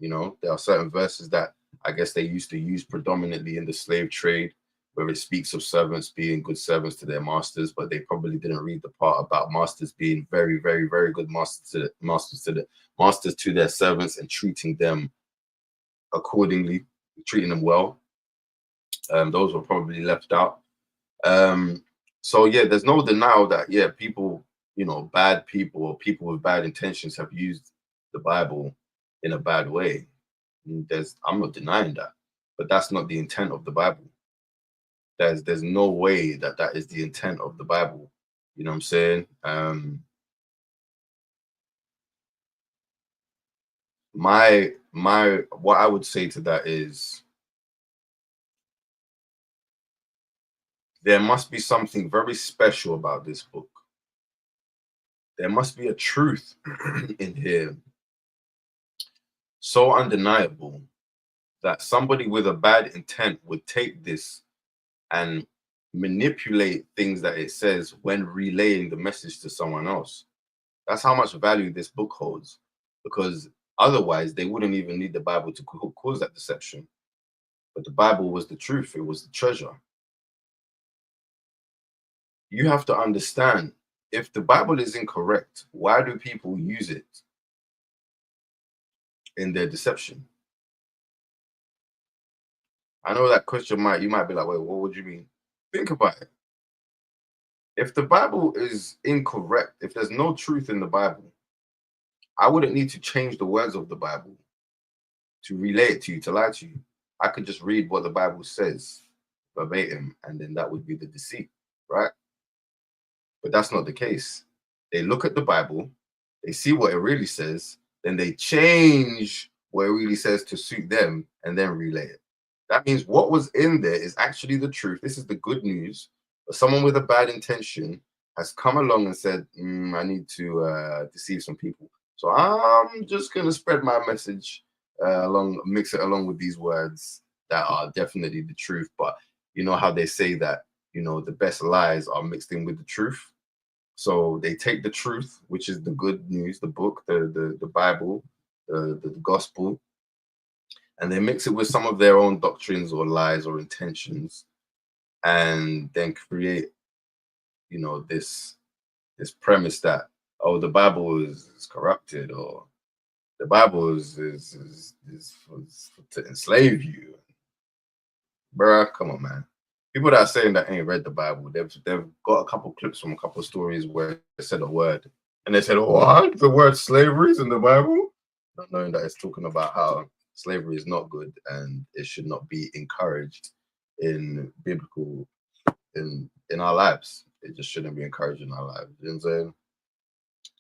There are certain verses that I guess they used to use predominantly in the slave trade, where it speaks of servants being good servants to their masters, but they probably didn't read the part about masters being very, very, very good masters to their servants and treating them accordingly, treating them well. Those were probably left out. So yeah, there's no denial that people, bad people or people with bad intentions have used the Bible in a bad way. I'm not denying that, but that's not the intent of the Bible. There's no way that is the intent of the Bible. You know what I'm saying? What I would say to that is there must be something very special about this book. There must be a truth in here so undeniable that somebody with a bad intent would take this and manipulate things that it says when relaying the message to someone else. That's how much value this book holds, because otherwise they wouldn't even need the Bible to cause that deception. But the Bible was the truth. It was the treasure. You have to understand, if the Bible is incorrect, why do people use it in their deception? I know that question you might be like, wait, what would you mean? Think about it. If the Bible is incorrect, if there's no truth in the Bible, I wouldn't need to change the words of the Bible to relay it to you, to lie to you. I could just read what the Bible says verbatim, and then that would be the deceit, right? But that's not the case. They look at the Bible, they see what it really says, then they change what it really says to suit them, and then relay it. That means what was in there is actually the truth. This is the good news. But someone with a bad intention has come along and said, I need to deceive some people. So I'm just going to spread my message mix it along with these words that are definitely the truth. But you know how they say that, the best lies are mixed in with the truth. So they take the truth, which is the good news, the book, the Bible, the gospel, and they mix it with some of their own doctrines or lies or intentions, and then create, this premise that, oh, the Bible is corrupted, or the Bible is to enslave you. Bruh, come on, man. People that are saying that ain't read the Bible, they've got a couple clips from a couple stories where it said a word And they said, what? The word slavery is in the Bible? Not knowing that it's talking about how slavery is not good and it should not be encouraged in biblical, in our lives. It just shouldn't be encouraged in our lives. You know what I'm saying?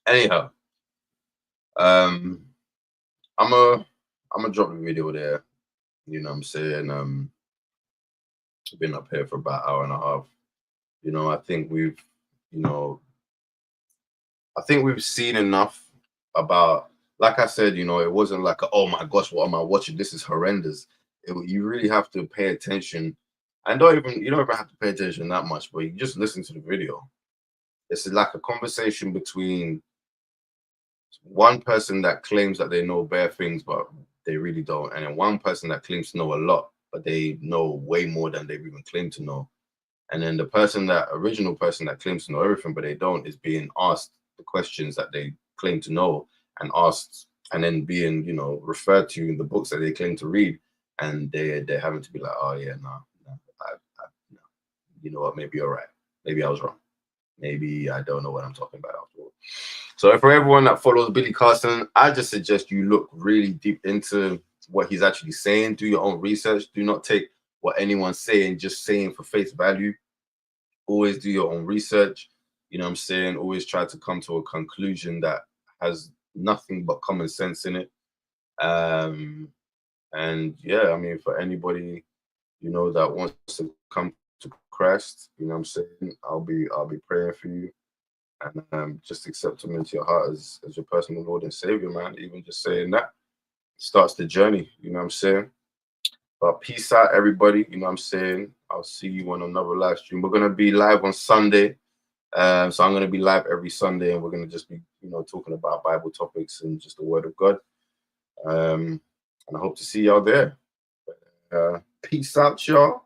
Anyhow, I'm gonna drop the video there. You know what I'm saying? I've been up here for about an hour and a half. You know, I think we've seen enough about, like I said, you know, it wasn't like, oh my gosh, what am I watching? This is horrendous. You really have to pay attention. And you don't even have to pay attention that much, but you just listen to the video. It's like a conversation between one person that claims that they know bare things, but they really don't. And then one person that claims to know a lot, but they know way more than they've even claimed to know. And then the original person that claims to know everything, but they don't, is being asked the questions that they claim to know and asked, and then being, you know, referred to in the books that they claim to read. And they're having to be like, oh yeah, no, you know what, maybe you're right. Maybe I was wrong. Maybe I don't know what I'm talking about after all. So for everyone that follows Billy Carson, I just suggest you look really deep into what he's actually saying. Do your own research. Do not take what anyone's saying, just saying for face value. Always do your own research. You know what I'm saying? Always try to come to a conclusion that has nothing but common sense in it. And yeah, I mean, for anybody, you know, that wants to come to Christ, you know what I'm saying, I'll be praying for you, and just accept him into your heart as your personal Lord and Savior, man. Even just saying that starts the journey, you know what I'm saying. But peace out, everybody, you know what I'm saying. I'll see you on another live stream. We're gonna be live on Sunday, so I'm gonna be live every Sunday, and we're gonna just be, you know, talking about Bible topics and just the Word of God. And I hope to see y'all there. Peace out, y'all.